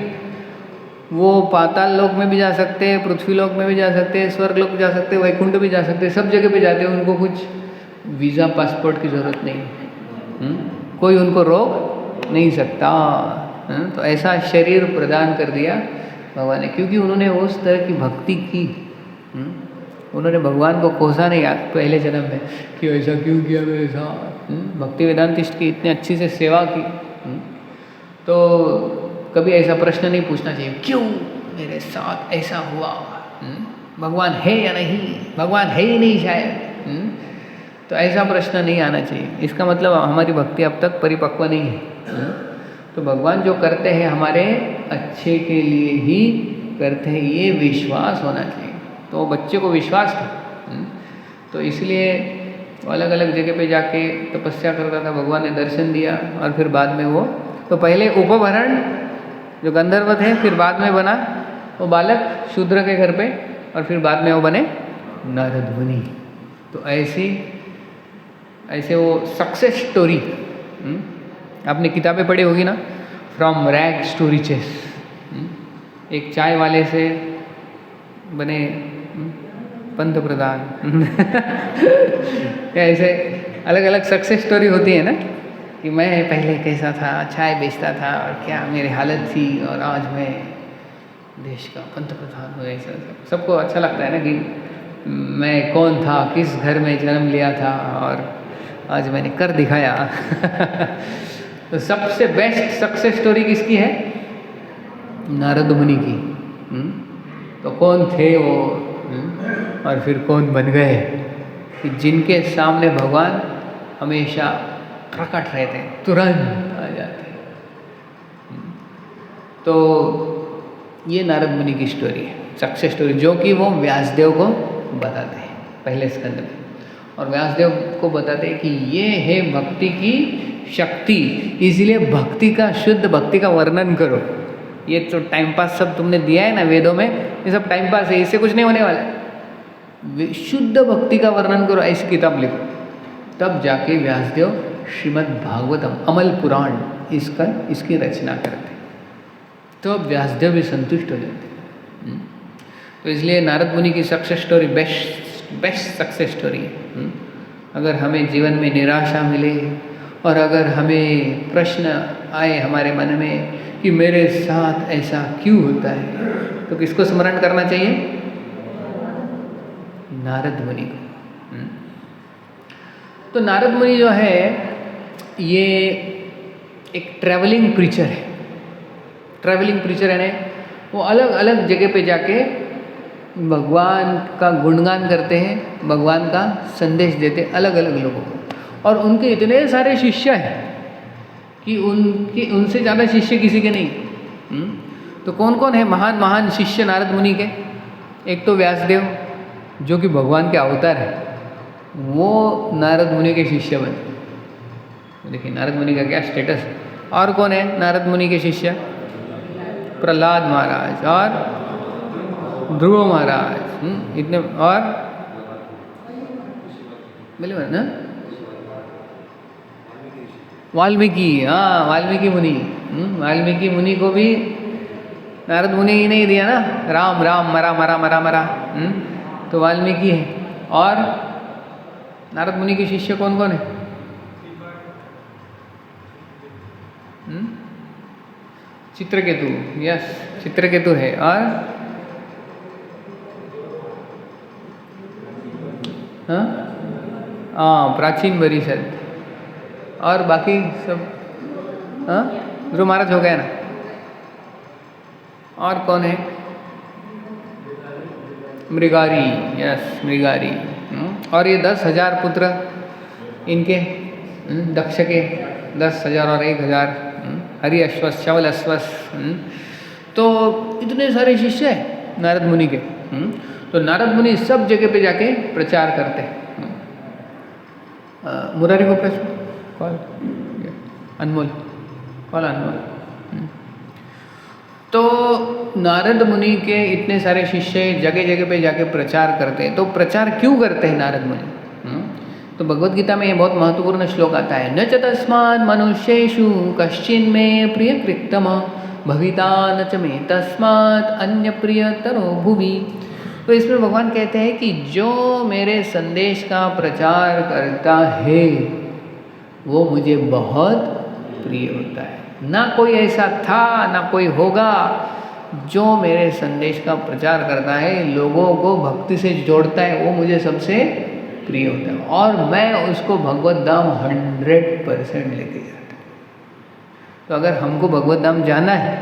वो पाताल लोक में भी जा सकते हैं, पृथ्वी लोक में भी जा सकते हैं, स्वर्ग लोक भी जा सकते हैं, वैकुंठ भी जा सकते हैं, सब जगह पे जाते हैं। उनको कुछ वीज़ा पासपोर्ट की ज़रूरत नहीं, कोई उनको रोक नहीं सकता। तो ऐसा शरीर प्रदान कर दिया भगवान ने, क्योंकि उन्होंने उस तरह की भक्ति की। उन्होंने भगवान को कोसा नहीं पहले जन्म में कि ऐसा क्यों किया मेरे साथ। भक्ति वेदांतिस्ट की इतनी अच्छी से सेवा की। तो कभी ऐसा प्रश्न नहीं पूछना चाहिए, क्यों मेरे साथ ऐसा हुआ, भगवान है या नहीं, भगवान है ही नहीं शायद। तो ऐसा प्रश्न नहीं आना चाहिए। इसका मतलब हमारी भक्ति अब तक परिपक्व नहीं है। तो भगवान जो करते हैं हमारे अच्छे के लिए ही करते हैं, ये विश्वास होना चाहिए। तो बच्चे को विश्वास था, तो इसलिए अलग अलग जगह पे जाके तपस्या करता था, भगवान ने दर्शन दिया और फिर बाद में वो, तो पहले उपभरण जो गंधर्व थे, फिर बाद में बना वो बालक शूद्र के घर पे, और फिर बाद में वो बने नारद मुनि। तो ऐसे वो सक्सेस स्टोरी, आपने किताबें पढ़ी होगी ना, फ्रॉम रैग्स टू रिचेस। एक चाय वाले से बने पंत प्रधान। ऐसे अलग अलग सक्सेस स्टोरी होती है ना, कि मैं पहले कैसा था, चाय बेचता था और क्या मेरी हालत थी, और आज मैं देश का पंत प्रधान हूँ। ऐसा सबको अच्छा लगता है ना, कि मैं कौन था, किस घर में जन्म लिया था, और आज मैंने कर दिखाया। तो सबसे बेस्ट सक्सेस स्टोरी किसकी है? नारद मुनि की। तो कौन थे वो, और फिर कौन बन गए, कि जिनके सामने भगवान हमेशा प्रकट रहते हैं, तुरंत आ जाते हैं। तो ये नारद मुनि की स्टोरी है, सक्सेस स्टोरी, जो कि वो व्यासदेव को बताते हैं पहले स्कंद में। और व्यासदेव को बताते हैं कि ये है भक्ति की शक्ति, इसलिए भक्ति का, शुद्ध भक्ति का वर्णन करो। ये तो टाइम पास सब तुमने दिया है ना वेदों में, ये सब टाइम पास है, इससे कुछ नहीं होने वाला है। शुद्ध भक्ति का वर्णन करो, ऐसी किताब लिखो। तब जाके व्यासदेव श्रीमद् भागवतम, अमल पुराण, इसकी रचना करते, तो अब व्यासदेव भी संतुष्ट हो जाते। तो इसलिए नारद मुनि की success story best success story है। अगर हमें जीवन में निराशा मिले, और अगर हमें प्रश्न आए हमारे मन में कि मेरे साथ ऐसा क्यों होता है, तो किसको स्मरण करना चाहिए? नारद मुनि को। तो नारद मुनि जो है ये एक ट्रैवलिंग प्रीचर है। ट्रैवलिंग प्रीचर है, वो अलग अलग जगह पे जाके भगवान का गुणगान करते हैं, भगवान का संदेश देते अलग अलग लोगों को। और उनके इतने सारे शिष्य हैं कि उनसे ज़्यादा शिष्य किसी के नहीं। तो कौन कौन है महान महान शिष्य नारद मुनि के? एक तो व्यासदेव, जो कि भगवान के अवतार है, वो नारद मुनि के शिष्य बने। देखिए नारद मुनि का क्या स्टेटस। और कौन है नारद मुनि के शिष्य? प्रहलाद महाराज और ध्रुव महाराज, इतने। और बोले ना वाल्मीकि, हाँ वाल्मीकि मुनि। वाल्मीकि मुनि को भी नारद मुनि ही नहीं दिया ना, राम राम मरा मरा मरा मरा। तो वाल्मीकि है। और नारद मुनि के शिष्य कौन कौन है? चित्रकेतु, यस चित्रकेतु है। और हाँ प्राचीन परिषद। और बाकी सब ध्रुव महाराज हो गया ना। और कौन है? मृगारी, यस मृगारी। और ये 10,000 पुत्र इनके, दक्ष के 10,000 और 1,000, हरि अश्वस शवल अश्वस। तो इतने सारे शिष्य हैं नारद मुनि के। तो नारद मुनि सब जगह पे जाके प्रचार करते हैं। मुरारी को प्रश्न कॉल, अनमोल कॉल, अनमोल। तो नारद मुनि के इतने सारे शिष्य जगह जगह पे जाके प्रचार करते हैं। तो प्रचार क्यों करते हैं नारद मुनि? तो भगवद गीता में ये बहुत महत्वपूर्ण श्लोक आता है, न च तस्मात् मनुष्येषु कश्चिन् मे प्रियकृत्तम भविता न च मे तस्मात् अन्य प्रियतरो भुवि। तो इसमें भगवान कहते हैं कि जो मेरे संदेश का प्रचार करता है वो मुझे बहुत प्रिय होता है। ना कोई ऐसा था ना कोई होगा जो मेरे संदेश का प्रचार करता है, लोगों को भक्ति से जोड़ता है, वो मुझे सबसे प्रिय होता है। और मैं उसको भगवत धाम 100% लेके जाता हूँ। तो अगर हमको भगवत धाम जाना है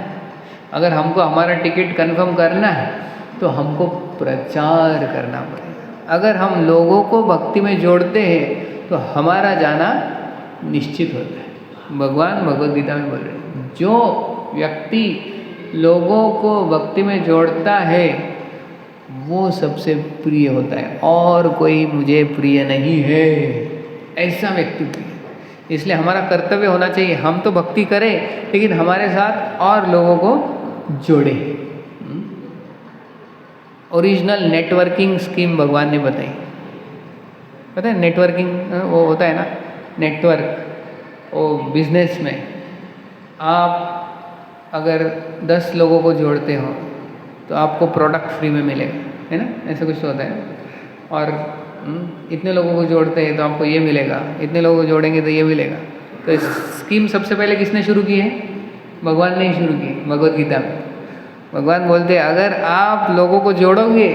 अगर हमको हमारा टिकट कंफर्म करना है तो हमको प्रचार करना पड़ेगा। अगर हम लोगों को भक्ति में जोड़ते हैं तो हमारा जाना निश्चित होता है। भगवान भगवद गीता में बोल रहे हैं, जो व्यक्ति लोगों को भक्ति में जोड़ता है वो सबसे प्रिय होता है, और कोई मुझे प्रिय नहीं है, ऐसा व्यक्ति प्रिय। इसलिए हमारा कर्तव्य होना चाहिए, हम तो भक्ति करें लेकिन हमारे साथ और लोगों को जोड़े। ओरिजिनल नेटवर्किंग स्कीम भगवान ने बताई, पता है नेटवर्किंग वो होता है ना, नेटवर्क वो बिजनेस में आप अगर 10 लोगों को जोड़ते हो तो आपको प्रोडक्ट फ्री में मिलेगा, है ना, ऐसा कुछ तो होता है। और इतने लोगों को जोड़ते हैं तो आपको ये मिलेगा, इतने लोगों को जोड़ेंगे तो ये मिलेगा। तो इस स्कीम सबसे पहले किसने शुरू की है? भगवान ने ही शुरू की। भगवद गीता में भगवान बोलते हैं अगर आप लोगों को जोड़ोगे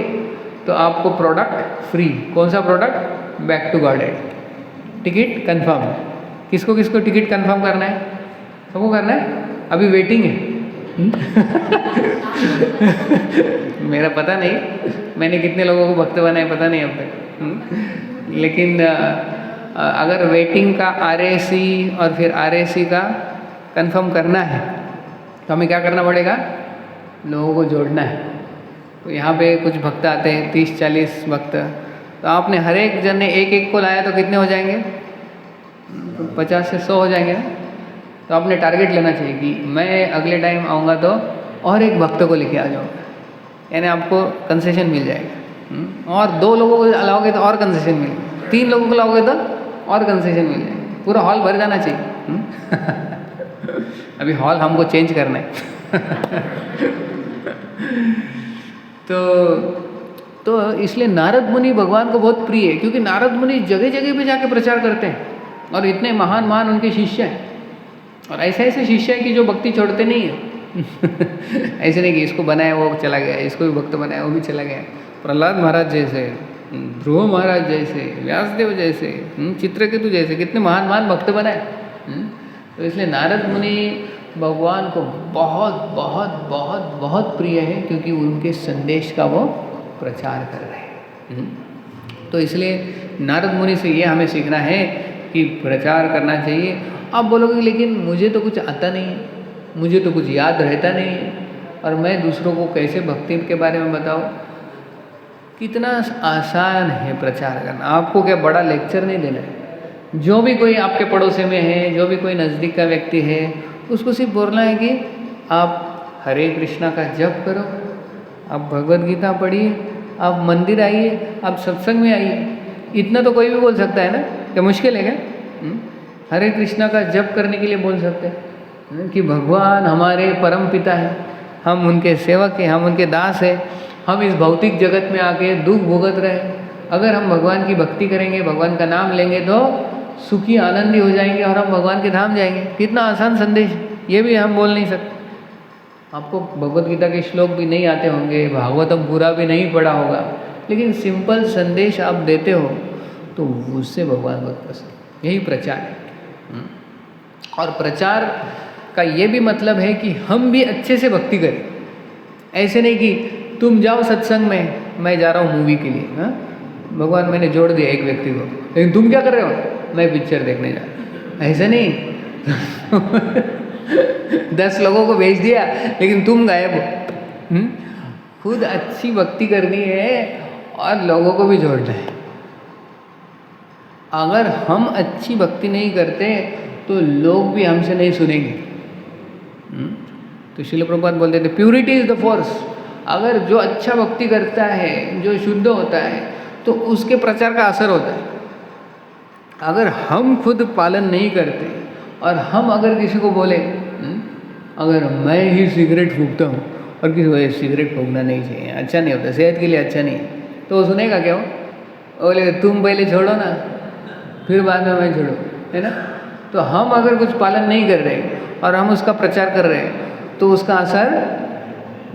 तो आपको प्रोडक्ट फ्री। कौन सा product? Back to god ad, ticket confirm. किसको किसको टिकट कंफर्म करना है? सबको करना है, अभी वेटिंग है। मेरा पता नहीं, मैंने कितने लोगों को भक्त बनाए पता नहीं अब तक। लेकिन अगर वेटिंग का RAC और फिर RAC का कंफर्म करना है तो हमें क्या करना पड़ेगा? लोगों को जोड़ना है। तो यहाँ पे कुछ भक्त आते हैं, 30-40 भक्त, तो आपने हर एक जन ने एक एक को लाया तो कितने हो जाएंगे? 50 से 100 हो जाएंगे। तो आपने टारगेट लेना चाहिए कि मैं अगले टाइम आऊँगा तो और एक भक्त को लेके आ जाऊँगा, यानी आपको कंसेशन मिल जाएगा। और 2 लोगों को लाओगे तो और कंसेशन मिलेगा, 3 लोगों को लाओगे तो और कंसेशन मिल जाएगा, पूरा हॉल भर जाना चाहिए। अभी हॉल हमको चेंज करना है। तो इसलिए नारद मुनि भगवान को बहुत प्रिय है, क्योंकि नारद मुनि जगह जगह पे जाके प्रचार करते हैं और इतने महान महान उनके शिष्य हैं। और ऐसे ऐसे शिष्य हैं कि जो भक्ति छोड़ते नहीं है। ऐसे नहीं कि इसको बनाया वो चला गया, इसको भी भक्त बनाया वो भी चला गया। प्रहलाद महाराज जैसे, ध्रुव महाराज जैसे, व्यासदेव जैसे, चित्रकेतु जैसे कितने महान महान भक्त बनाए। तो इसलिए नारद मुनि भगवान को बहुत बहुत बहुत बहुत प्रिय है, क्योंकि उनके संदेश का वो प्रचार कर रहे हैं। तो इसलिए नारद मुनि से ये हमें सीखना है कि प्रचार करना चाहिए। आप बोलोगे लेकिन मुझे तो कुछ आता नहीं है, मुझे तो कुछ याद रहता नहीं है, और मैं दूसरों को कैसे भक्ति के बारे में बताऊं? कितना आसान है प्रचार करना। आपको क्या बड़ा लेक्चर नहीं देना है। जो भी कोई आपके पड़ोसी में है, जो भी कोई नज़दीक का व्यक्ति है, उसको सिर्फ बोलना है कि आप हरे कृष्णा का जप करो, आप भगवद गीता पढ़िए, आप मंदिर आइए, आप सत्संग में आइए। इतना तो कोई भी बोल सकता है ना, क्या मुश्किल है क्या? हरे कृष्णा का जप करने के लिए बोल सकते हैं कि भगवान हमारे परम पिता हैं, हम उनके सेवक हैं, हम उनके दास हैं, हम इस भौतिक जगत में आके दुख भुगत रहे। अगर हम भगवान की भक्ति करेंगे, भगवान का नाम लेंगे तो सुखी आनंदी हो जाएंगे और हम भगवान के धाम जाएंगे। कितना आसान संदेश, ये भी हम बोल नहीं सकते। आपको भगवद गीता के श्लोक भी नहीं आते होंगे, भागवतम पूरा भी नहीं पढ़ा होगा, लेकिन सिंपल संदेश आप देते हो तो उससे भगवान बहुत पसंद। यही प्रचार है। और प्रचार का ये भी मतलब है कि हम भी अच्छे से भक्ति करें। ऐसे नहीं कि तुम जाओ सत्संग में, मैं जा रहा हूँ मूवी के लिए। हाँ, भगवान मैंने जोड़ दिया एक व्यक्ति को, लेकिन तुम क्या कर रहे हो? मैं पिक्चर देखने जा रहा हूँ। ऐसे नहीं। 10 लोगों को भेज दिया लेकिन तुम गायब हो। खुद अच्छी भक्ति करनी है और लोगों को भी जोड़ना है। अगर हम अच्छी भक्ति नहीं करते तो लोग भी हमसे नहीं सुनेंगे। तो श्रील प्रभुपाद बोलते थे प्यूरिटी इज द फोर्स। अगर जो अच्छा भक्ति करता है, जो शुद्ध होता है, तो उसके प्रचार का असर होता है। अगर हम खुद पालन नहीं करते और हम अगर किसी को बोले अगर मैं ही सिगरेट फूंकता हूँ और किसी को सिगरेट फूंकना नहीं चाहिए, अच्छा नहीं होता, सेहत के लिए अच्छा नहीं है, तो वो सुनेगा क्या? वो बोले तुम पहले छोड़ो ना, फिर बाद में मैं छोड़ो, है ना। तो हम अगर कुछ पालन नहीं कर रहे और हम उसका प्रचार कर रहे हैं तो उसका असर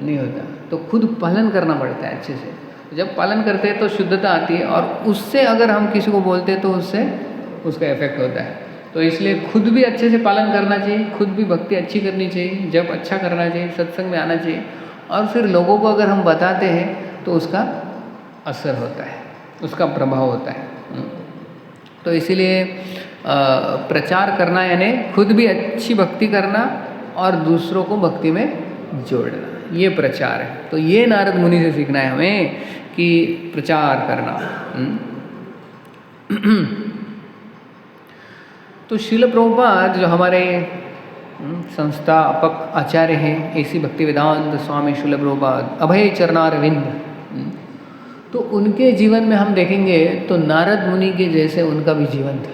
नहीं होता। तो खुद पालन करना पड़ता है अच्छे से। जब पालन करते हैं तो शुद्धता आती है और उससे अगर हम किसी को बोलते हैं तो उससे उसका इफेक्ट होता है। तो इसलिए खुद भी अच्छे से पालन करना चाहिए, खुद भी भक्ति अच्छी करनी चाहिए, जब अच्छा करना चाहिए, सत्संग में आना चाहिए, और फिर लोगों को अगर हम बताते हैं तो उसका असर होता है, उसका प्रभाव होता है। तो इसीलिए प्रचार करना यानी खुद भी अच्छी भक्ति करना और दूसरों को भक्ति में जोड़ना, ये प्रचार है। तो ये नारद मुनि से सीखना है हमें कि प्रचार करना। तो श्रील प्रभुपाद जो हमारे संस्थापक आचार्य हैं, ऐसी भक्ति वेदांत स्वामी श्रील प्रभुपाद अभय चरणारविंद, तो उनके जीवन में हम देखेंगे तो नारद मुनि के जैसे उनका भी जीवन था।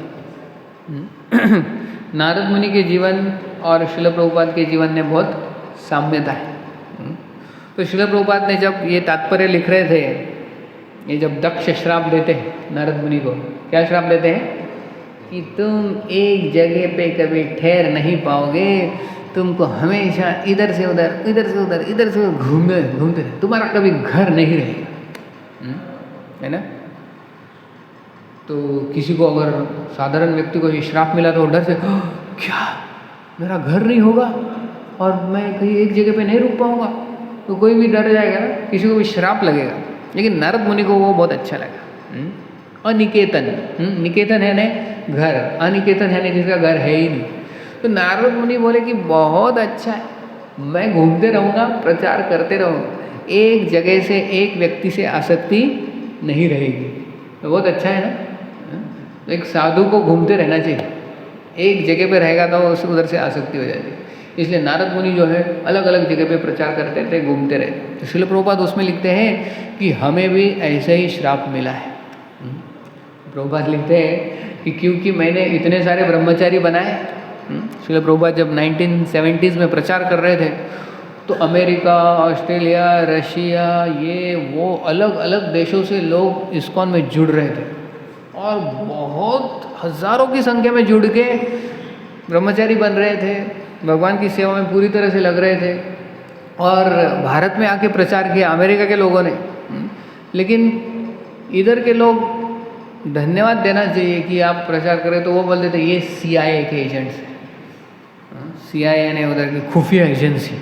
नारद मुनि के जीवन और श्रील प्रभुपाद के जीवन में बहुत साम्यता है। तो श्रील प्रभुपाद ने जब ये तात्पर्य लिख रहे थे, ये जब दक्ष श्राप देते हैं नारद मुनि को, क्या श्राप देते हैं कि तुम एक जगह पे कभी ठहर नहीं पाओगे, तुमको हमेशा इधर से उधर, इधर से उधर, इधर से उधर घूमते घूमते रहे, तुम्हारा कभी घर नहीं रहेगा, है ना। तो किसी को अगर साधारण व्यक्ति को ये श्राप मिला तो डर से क्या मेरा घर नहीं होगा और मैं कहीं एक जगह पे नहीं रुक पाऊंगा, तो कोई भी डर जाएगा ना, किसी को भी श्राप लगेगा। लेकिन नारद मुनि को वो बहुत अच्छा लगा। अनिकेतन, निकेतन है ने घर, अनिकेतन है ने जिसका घर है ही नहीं। तो नारद मुनि बोले कि बहुत अच्छा है, मैं घूमते रहूँगा, प्रचार करते रहूँगा, एक जगह से एक व्यक्ति से आसक्ति नहीं रहेगी। तो बहुत अच्छा है ना। तो एक साधु को घूमते रहना चाहिए, एक जगह पे रहेगा तो उसे उधर से आसक्ति हो जाती है। इसलिए नारद मुनि जो है अलग अलग जगह पे प्रचार करते थे, घूमते रहते। तो श्रील प्रभुपाद उसमें लिखते हैं कि हमें भी ऐसे ही श्राप मिला है। प्रभुपाद लिखते हैं कि क्योंकि मैंने इतने सारे ब्रह्मचारी बनाए। श्रील प्रभुपाद जब 1970s में प्रचार कर रहे थे तो अमेरिका, ऑस्ट्रेलिया, रशिया, ये वो अलग अलग देशों से लोग इस्कॉन में जुड़ रहे थे और बहुत हज़ारों की संख्या में जुड़ के ब्रह्मचारी बन रहे थे, भगवान की सेवा में पूरी तरह से लग रहे थे और भारत में आके प्रचार किया अमेरिका के लोगों ने। लेकिन इधर के लोग धन्यवाद देना चाहिए कि आप प्रचार करें, तो वो बोलते थे ये CIA के एजेंट्स हैं। CIA यानी उधर की खुफिया एजेंसी,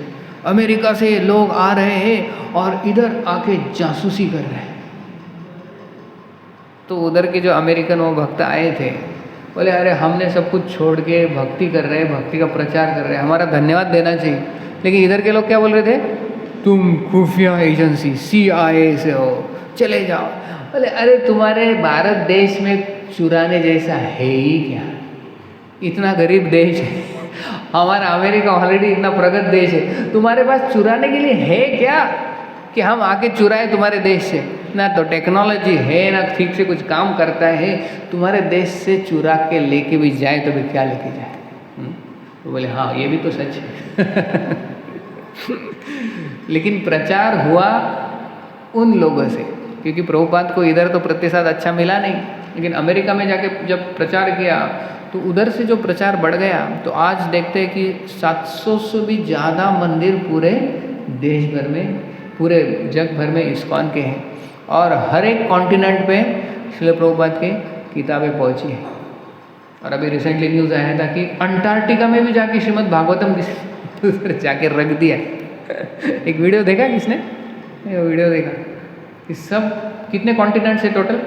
अमेरिका से लोग आ रहे हैं और इधर आके जासूसी कर रहे हैं। तो उधर के जो अमेरिकन वो भक्त आए थे, बोले अरे हमने सब कुछ छोड़ के भक्ति कर रहे हैं, भक्ति का प्रचार कर रहे हैं, हमारा धन्यवाद देना चाहिए। लेकिन इधर के लोग क्या बोल रहे थे, तुम खुफिया एजेंसी CIA से हो, चले जाओ। बोले अरे तुम्हारे भारत देश में चुराने जैसा है ही क्या, इतना गरीब देश है, हमारा अमेरिका ऑलरेडी इतना प्रगत देश है, तुम्हारे पास चुराने के लिए है क्या कि हम आके चुराए तुम्हारे देश से। ना तो टेक्नोलॉजी है, ना ठीक से कुछ काम करता है, तुम्हारे देश से चुरा के लेके भी जाए तो भी क्या लेके जाए। तो बोले हाँ ये भी तो सच है। लेकिन प्रचार हुआ उन लोगों से, क्योंकि प्रभुपाद को इधर तो प्रतिसाद अच्छा मिला नहीं, लेकिन अमेरिका में जाके जब प्रचार किया तो उधर से जो प्रचार बढ़ गया। तो आज देखते हैं कि 700 से भी ज़्यादा मंदिर पूरे देश भर में, पूरे जग भर में इस्कॉन के हैं और हर एक कॉन्टिनेंट पे श्रील प्रभुपाद की किताबें पहुंची हैं। और अभी रिसेंटली न्यूज़ आया था कि अंटार्कटिका में भी जाके श्रीमद् भागवतम किसी जाके रख दिया। एक वीडियो देखा किसने, वो वीडियो देखा कि सब कितने कॉन्टिनेंट से टोटल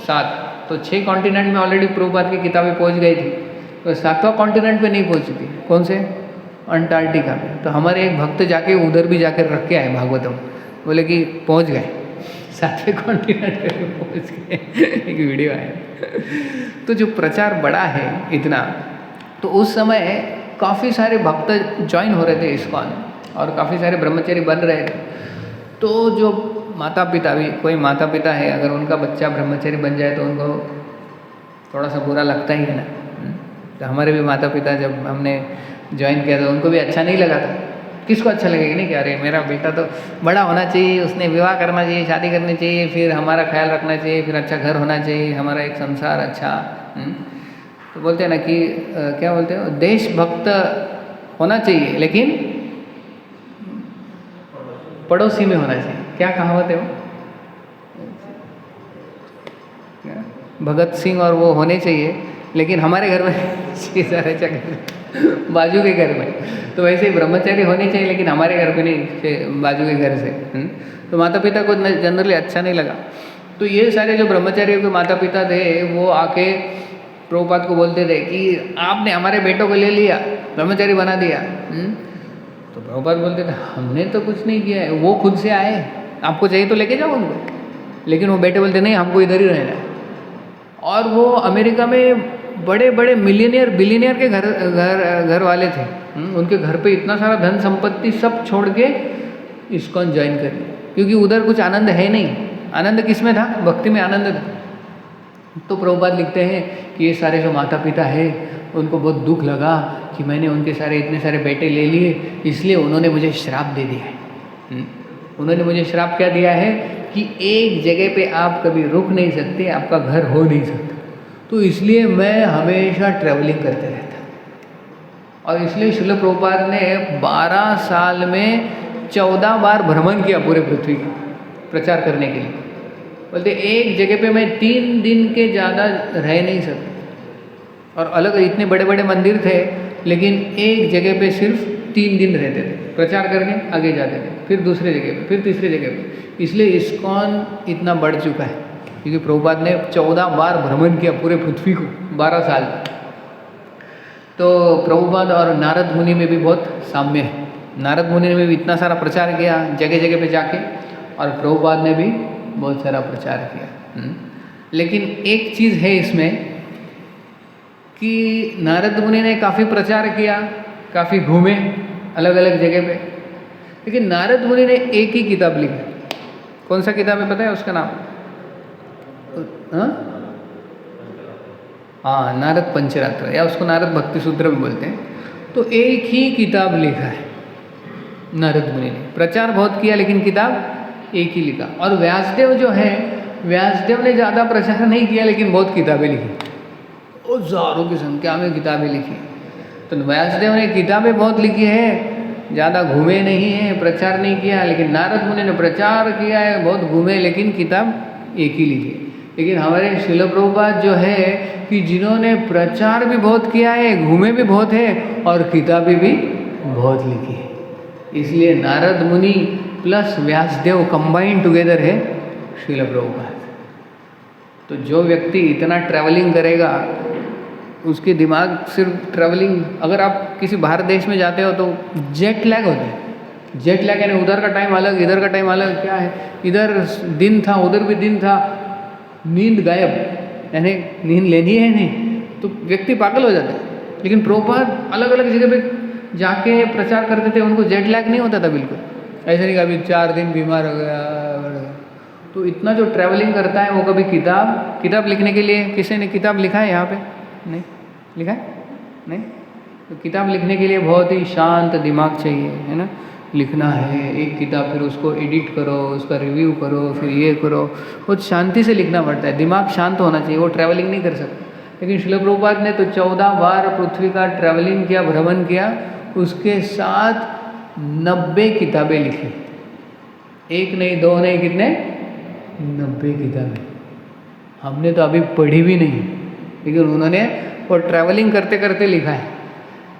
7, तो 6 कॉन्टिनेंट में ऑलरेडी प्रभुपाद की किताबें पहुंच गई थी, तो 7वां कॉन्टिनेंट पे नहीं पहुंची थी। कौन से, अंटार्कटिका में। तो हमारे एक भक्त जाके उधर भी जाकर रख के आए भागवतम, बोले कि पहुंच गए 7वें कॉन्टिनेंट पे पहुंच गए। एक वीडियो आया। तो जो प्रचार बड़ा है इतना, तो उस समय काफ़ी सारे भक्त ज्वाइन हो रहे थे इस्कॉन और काफ़ी सारे ब्रह्मचारी बन रहे थे। तो जो माता पिता भी, कोई माता पिता है अगर उनका बच्चा ब्रह्मचारी बन जाए तो उनको थोड़ा सा बुरा लगता ही है ना। तो हमारे भी माता पिता जब हमने ज्वाइन किया था उनको भी अच्छा नहीं लगा था। किसको अच्छा लगेगा नहीं कि अरे मेरा बेटा तो बड़ा होना चाहिए, उसने विवाह करना चाहिए, शादी करनी चाहिए, फिर हमारा ख्याल रखना चाहिए, फिर अच्छा घर होना चाहिए, हमारा एक संसार अच्छा। तो बोलते हैं ना कि क्या बोलते हो, देशभक्त होना चाहिए लेकिन पड़ोसी में होना चाहिए। क्या कहावत है वो, भगत सिंह और वो होने चाहिए लेकिन हमारे घर में 6 सारे चक्कर बाजू के घर में। तो वैसे ही ब्रह्मचारी होने चाहिए, लेकिन हमारे घर पे नहीं, बाजू के घर से। तो माता पिता को जनरली अच्छा नहीं लगा। तो ये सारे जो ब्रह्मचारियों के माता पिता थे वो आके प्रभुपाद को बोलते थे कि आपने हमारे बेटों को ले लिया, ब्रह्मचारी बना दिया। तो प्रभुपाद बोलते थे हमने तो कुछ नहीं किया है, वो खुद से आए, आपको चाहिए तो लेके जाओ उनको। लेकिन वो बेटे बोलते नहीं, हमको इधर ही रहना है। और वो अमेरिका में बड़े बड़े मिलियनियर बिलियनियर के घर वाले थे। उनके घर पे इतना सारा धन संपत्ति सब छोड़ के इस्कॉन ज्वाइन कर, क्योंकि उधर कुछ आनंद है नहीं। आनंद किस में था? भक्ति में आनंद था। तो प्रभुपाद लिखते हैं कि ये सारे जो माता पिता है उनको बहुत दुख लगा कि मैंने उनके सारे इतने सारे बेटे ले लिए, इसलिए उन्होंने मुझे श्राप दे दिया है। उन्होंने मुझे श्राप क्या दिया है कि एक जगह पे आप कभी रुक नहीं सकते, आपका घर हो नहीं सकता। तो इसलिए मैं हमेशा ट्रैवलिंग करते रहता। और इसलिए श्रील प्रभुपाद ने 12 साल में 14 बार भ्रमण किया पूरे पृथ्वी का प्रचार करने के लिए। बोलते एक जगह पे मैं 3 दिन के ज़्यादा रह नहीं सकता। और अलग इतने बड़े बड़े मंदिर थे, लेकिन एक जगह पे सिर्फ 3 दिन रहते थे, प्रचार करके आगे जाते थे, फिर दूसरे जगह पे, फिर तीसरे जगह पे। इसलिए इस्कॉन इतना बढ़ चुका है, क्योंकि प्रभुपाद ने 14 बार भ्रमण किया पूरे पृथ्वी को 12 साल। तो प्रभुपाद और नारद मुनि में भी बहुत साम्य है। नारद मुनि ने भी इतना सारा प्रचार किया जगह जगह पे जाके, और प्रभुपाद ने भी बहुत सारा प्रचार किया। लेकिन एक चीज़ है इसमें कि नारद मुनि ने काफ़ी प्रचार किया, काफ़ी घूमे अलग अलग जगह पे, लेकिन नारद मुनि ने एक ही किताब लिखी। कौन सा किताब है पता है उसका नाम? हाँ, नारद पंचरात्र, या उसको नारद भक्ति सूत्र भी बोलते हैं। तो एक ही किताब लिखा है नारद मुनि ने। प्रचार बहुत किया लेकिन किताब एक ही लिखा। और व्यासदेव जो है, व्यासदेव ने ज़्यादा प्रचार नहीं किया लेकिन बहुत किताबें लिखी, और हज़ारों की संख्या में किताबें लिखी। तो व्यासदेव ने किताबें बहुत लिखी है, ज़्यादा घूमे नहीं है, प्रचार नहीं किया। लेकिन नारद मुनि ने प्रचार किया है, बहुत घूमे, लेकिन किताब एक ही लिखी। लेकिन हमारे श्रील प्रभुपाद जो है कि जिन्होंने प्रचार भी बहुत किया है, घूमे भी बहुत है, और किताबें भी बहुत लिखी है। इसलिए नारद मुनि प्लस व्यासदेव कंबाइंड टुगेदर है श्रील प्रभुपाद। तो जो व्यक्ति इतना ट्रैवलिंग करेगा, उसके दिमाग सिर्फ ट्रैवलिंग। अगर आप किसी बाहर देश में जाते हो तो जेट लैग होता है। जेट लैग यानी उधर का टाइम अलग, इधर का टाइम अलग। क्या है, इधर दिन था उधर भी दिन था, नींद गायब, यानी नींद लेनी है नहीं, तो व्यक्ति पागल हो जाता है। लेकिन प्रभुपाद अलग अलग जगह पे जाके प्रचार करते थे, उनको जेट लैग नहीं होता था बिल्कुल। ऐसे नहीं कभी 4 दिन बीमार हो गया। तो इतना जो ट्रैवलिंग करता है वो कभी किताब लिखने के लिए किसी ने किताब लिखा है यहाँ पे? नहीं लिखा है, नहीं। तो किताब लिखने के लिए बहुत ही शांत दिमाग चाहिए, है ना। लिखना है एक किताब, फिर उसको एडिट करो, उसका रिव्यू करो, फिर ये करो, बहुत शांति से लिखना पड़ता है, दिमाग शांत होना चाहिए, वो ट्रैवलिंग नहीं कर सकता। लेकिन श्रील प्रभुपाद ने तो 14 बार पृथ्वी का ट्रैवलिंग किया, भ्रमण किया, उसके साथ 90 किताबें लिखी। एक नहीं, दो नहीं, कितने? 90 किताबें। हमने तो अभी पढ़ी भी नहीं, लेकिन उन्होंने वो ट्रैवलिंग करते करते लिखा है।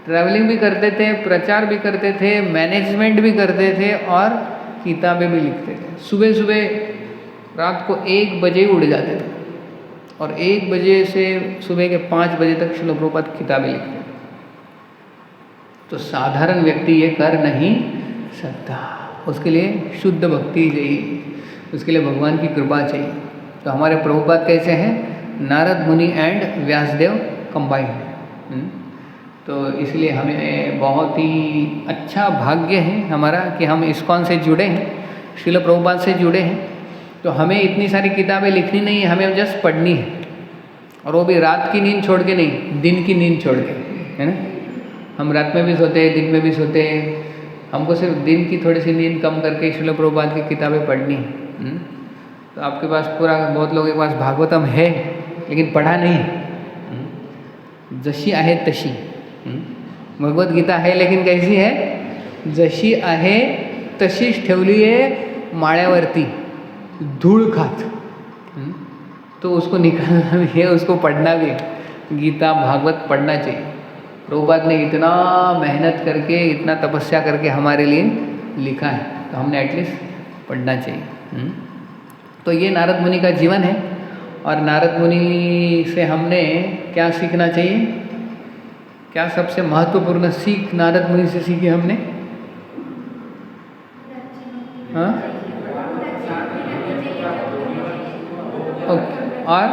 ट्रैवलिंग भी करते थे, प्रचार भी करते थे, मैनेजमेंट भी करते थे, और किताबें भी लिखते थे। सुबह सुबह रात को 1 बजे ही उड़ जाते थे, और 1 बजे से सुबह के 5 बजे तक श्रील प्रभुपाद किताबें लिखते थे। तो साधारण व्यक्ति ये कर नहीं सकता, उसके लिए शुद्ध भक्ति चाहिए, उसके लिए भगवान की कृपा चाहिए। तो हमारे प्रभुपाद कैसे हैं? नारद मुनि एंड व्यासदेव कंबाइंड। तो इसलिए हमें बहुत ही अच्छा भाग्य है हमारा कि हम इस्कॉन से जुड़े हैं, श्रील प्रभुपाद से जुड़े हैं। तो हमें इतनी सारी किताबें लिखनी नहीं है, हमें जस्ट पढ़नी है, और वो भी रात की नींद छोड़ के नहीं, दिन की नींद छोड़ के, है ना। हम रात में भी सोते हैं, दिन में भी सोते हैं, हमको सिर्फ दिन की थोड़ी सी नींद कम करके श्रील प्रभुपाद की किताबें पढ़नी है। तो आपके पास पूरा, बहुत लोगों के पास भागवतम है लेकिन पढ़ा नहीं, जशी आहे तशी। भगवत गीता है लेकिन कैसी है? जशी आहे तशीच ठेवली आहे माळ्यावरती, धूळ खात। तो उसको निकालना भी है, उसको पढ़ना भी है। गीता भागवत पढ़ना चाहिए। प्रभुपाद ने इतना मेहनत करके, इतना तपस्या करके हमारे लिए लिखा है, तो हमने एटलीस्ट पढ़ना चाहिए। तो ये नारद मुनि का जीवन है। और नारद मुनि से हमने क्या सीखना चाहिए? क्या सबसे महत्वपूर्ण सीख नारद मुनि से सीखी हमने? हाँ, ओके। और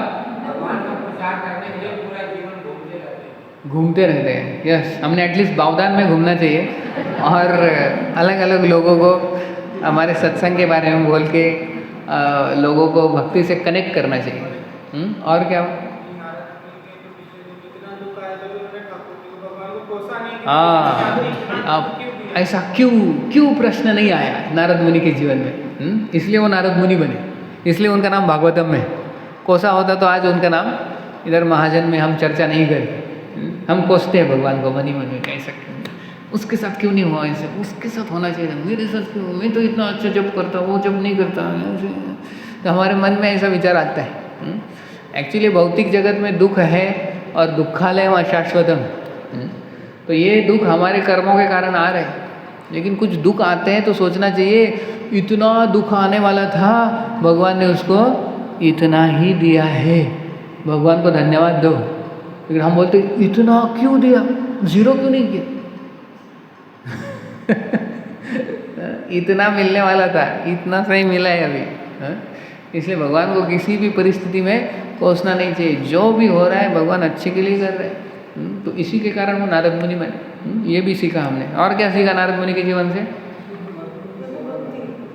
घूमते रहते हैं। यस, हमने एटलीस्ट बावदान में घूमना चाहिए और अलग अलग लोगों को हमारे सत्संग के बारे में बोल के लोगों को भक्ति से कनेक्ट करना चाहिए। और क्या? हाँ, अब ऐसा क्यों प्रश्न नहीं आया नारद मुनि के जीवन में? इसलिए वो नारद मुनि बने, इसलिए उनका नाम भागवतम में। कोसा होता तो आज उनका नाम इधर महाजन में हम चर्चा नहीं करते। हम कोसते हैं भगवान को मनी मन में, कैसा उसके साथ क्यों नहीं हुआ, ऐसे उसके साथ होना चाहिए, मेरे साथ क्यों, मैं तो इतना अच्छा जप करता हूँ, वो जप नहीं करता। तो हमारे मन में ऐसा विचार आता है। एक्चुअली भौतिक जगत में दुख है और दुखालय व शाश्वतम। तो ये दुख हमारे कर्मों के कारण आ रहे हैं, लेकिन कुछ दुख आते हैं तो सोचना चाहिए इतना दुख आने वाला था, भगवान ने उसको इतना ही दिया है, भगवान को धन्यवाद दो। लेकिन हम बोलते इतना क्यों दिया, जीरो क्यों नहीं किया? इतना मिलने वाला था, इतना सही मिला है अभी। इसलिए भगवान को किसी भी परिस्थिति में कोसना नहीं चाहिए। जो भी हो रहा है भगवान अच्छे के लिए कर रहे हैं। तो इसी के कारण वो नारद मुनि बने। ये भी सीखा हमने। और क्या सीखा नारद मुनि के जीवन से?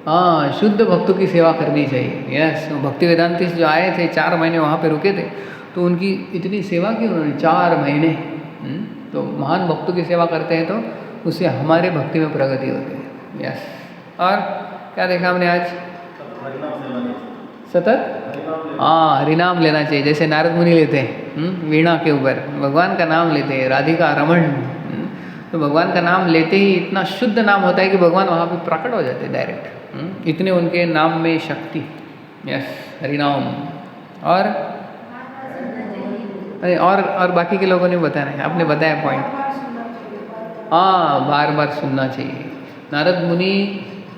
हाँ, शुद्ध भक्तों की सेवा करनी चाहिए। यस, भक्ति वेदांतिस्ट जो आए थे 4 महीने वहाँ पे रुके थे, तो उनकी इतनी सेवा की उन्होंने 4 महीने। तो महान भक्तों की सेवा करते हैं तो उससे हमारे भक्ति में प्रगति होती है। यस, और क्या देखा हमने आज? सतत हाँ, हरिनाम लेना चाहिए, जैसे नारद मुनि लेते हैं वीणा के ऊपर, भगवान का नाम लेते हैं, राधिका रमन। तो भगवान का नाम लेते ही इतना शुद्ध नाम होता है कि भगवान वहाँ पे प्रकट हो जाते हैं डायरेक्ट। इतने उनके नाम में शक्ति। यस, हरिनाम। और बाकी के लोगों ने बताया है, आपने बताया पॉइंट। हाँ, बार बार सुनना चाहिए। नारद मुनि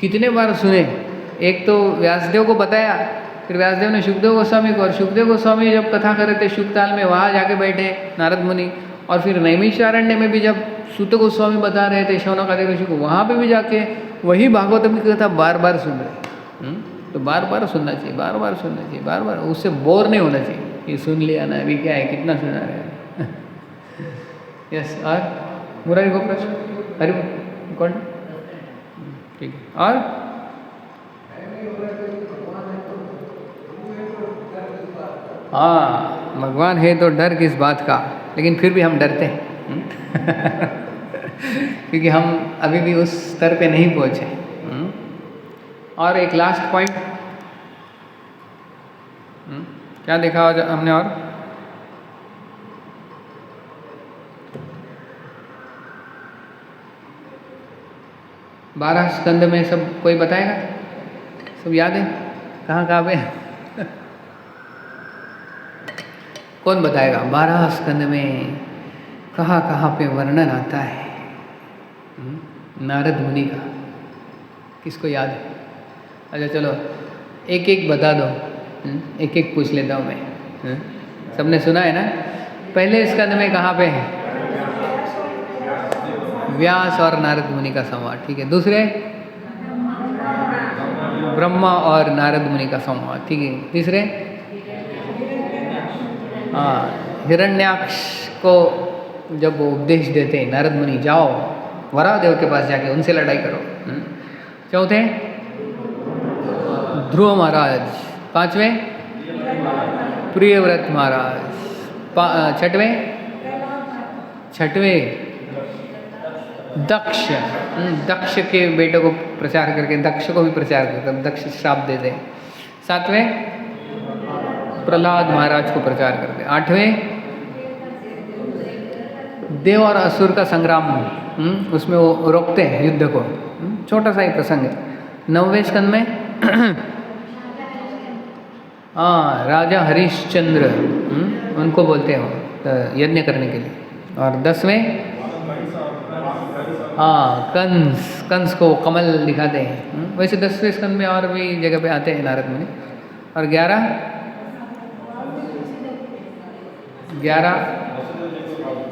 कितने बार सुने? एक तो व्यासदेव को बताया, फिर व्यासदेव ने शुकदेव गोस्वामी को, और शुकदेव गोस्वामी जब कथा कर रहे थे शुकताल में, वहाँ जाके बैठे नारद मुनि। और फिर नैमिषारण्य में भी जब सूत गोस्वामी बता रहे थे शौनकादि ऋषि को, वहाँ पे भी जाके वही भागवतम की कथा बार बार सुन रहे। तो बार बार सुनना चाहिए, बार बार सुनना चाहिए, बार बार। उससे बोर नहीं होना चाहिए कि सुन लिया ना, अभी क्या है, कितना सुना रहे। यस, और मुरारी को प्रश्न? हरि कौन? ठीक है। और हाँ, भगवान है तो डर किस बात का, लेकिन फिर भी हम डरते हैं क्योंकि हम अभी भी उस स्तर पे नहीं पहुँचे। और एक लास्ट पॉइंट क्या देखा हमने? और बारह स्कंद में सब कोई बताएगा? सब याद है? कहाँ पे? कौन बताएगा? 12 स्कंद में कहाँ पे वर्णन आता है नारद मुनि का? किसको याद है? अच्छा चलो एक एक बता दो, एक एक पूछ लेता हूँ मैं। सबने सुना है ना? पहले स्कंद में कहाँ पे है? व्यास और नारद मुनि का संवाद, ठीक है। दूसरे ब्रह्मा और नारद मुनि का संवाद, ठीक है। तीसरे हिरण्याक्ष को जब वो उपदेश देते हैं नारद मुनि, जाओ वराहदेव के पास जाके उनसे लड़ाई करो। चौथे ध्रुव महाराज। पांचवें प्रियव्रत महाराज। छठवें दक्ष के बेटे को प्रचार करके दक्ष को भी प्रचार करते, दक्ष श्राप देते। सातवें प्रहलाद महाराज को प्रचार करते। आठवें देव और असुर का संग्राम, उसमें वो रोकते हैं युद्ध को, छोटा सा ही प्रसंग है। 9वें स्कंद में राजा हरिश्चंद्र, उनको बोलते हैं यज्ञ करने के लिए। और 10वें, हाँ, कंस को कमल दिखाते हैं। वैसे 10वें स्कंद में और भी जगह पे आते हैं नारद मुनि। और 11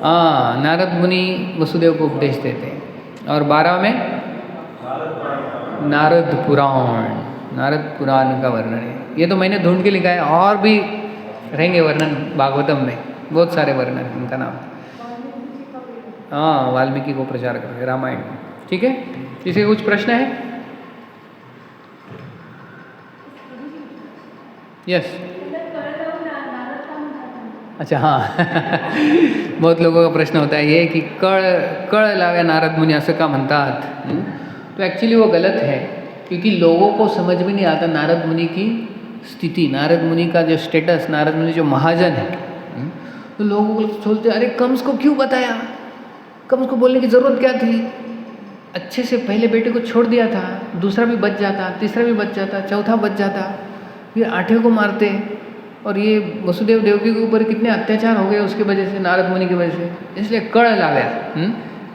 हाँ, नारद मुनि वसुदेव को उपदेश देते हैं। और 12 में नारद पुराण का वर्णन है। ये तो मैंने ढूंढ के लिखा है, और भी रहेंगे वर्णन भागवतम में, बहुत सारे वर्णन इनका नाम। हाँ, वाल्मीकि को प्रचार करते रामायण में। ठीक है, किसी का कुछ प्रश्न है? यस। अच्छा, हाँ बहुत लोगों का प्रश्न होता है ये कि कळ लावे नारद मुनी असं का म्हणतात। तो एक्चुअली वो गलत है, क्योंकि लोगों को समझ में नहीं आता नारद मुनि की स्थिति, नारद मुनि का जो स्टेटस, नारद मुनि जो महाजन है। तो लोगों को सोचते अरे कंस को क्यों बताया, कंस को बोलने की ज़रूरत क्या थी, अच्छे से पहले बेटे को छोड़ दिया था, दूसरा भी बच जाता, तीसरा भी बच जाता, चौथा बच जाता, फिर 8वें को मारते। और ये वसुदेव देवकी के ऊपर कितने अत्याचार हो गए उसकी वजह से, नारद मुनि की वजह से। इसलिए कड़ ला गया,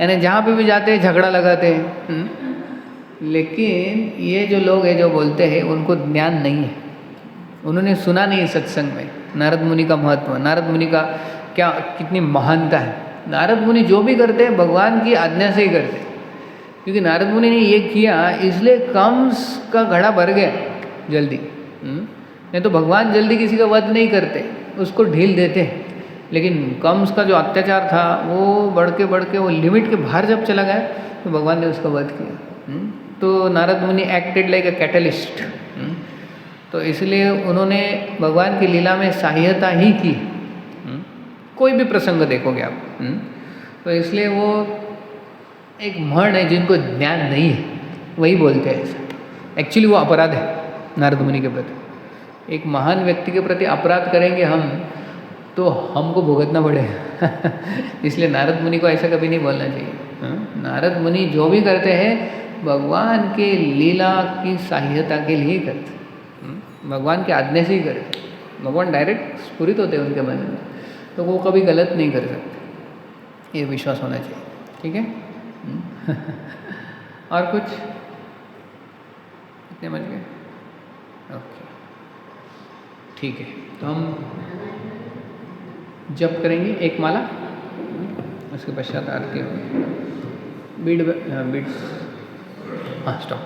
यानी जहाँ पे भी जाते हैं झगड़ा लगाते हैं। लेकिन ये जो लोग हैं जो बोलते हैं उनको ज्ञान नहीं है, उन्होंने सुना नहीं सत्संग में नारद मुनि का महत्व, नारद मुनि का क्या कितनी महानता है। नारद मुनि जो भी करते हैं भगवान की आज्ञा से ही करते हैं, क्योंकि नारद मुनि ने ये किया इसलिए कंस का घड़ा भर गया जल्दी। नहीं तो भगवान जल्दी किसी का वध नहीं करते, उसको ढील देते। लेकिन कंस का जो अत्याचार था वो बढ़ के वो लिमिट के बाहर जब चला गया तो भगवान ने उसका वध किया। तो नारद मुनि एक्टेड लाइक अ कैटलिस्ट। तो इसलिए उन्होंने भगवान की लीला में सहायता ही की। कोई भी प्रसंग देखोगे आप। तो इसलिए वो एक म्हण है, जिनको ज्ञान नहीं है वही बोलते हैं ऐसा। एक्चुअली वो अपराध है नारद मुनि के प्रति। एक महान व्यक्ति के प्रति अपराध करेंगे हम तो हमको भुगतना पड़ेगा इसलिए नारद मुनि को ऐसा कभी नहीं बोलना चाहिए। नारद मुनि जो भी करते हैं भगवान के लीला की सहायता के लिए करते, भगवान के आज्ञा से ही करते। भगवान डायरेक्ट स्फुरित होते हैं उनके मन में, तो वो कभी गलत नहीं कर सकते, ये विश्वास होना चाहिए। ठीक है और कुछ इतने बज गए? ओके, ठीक है। तो हम जप करेंगे एक माला, उसके पश्चात आरती होगी। बीड हाँ स्टॉप।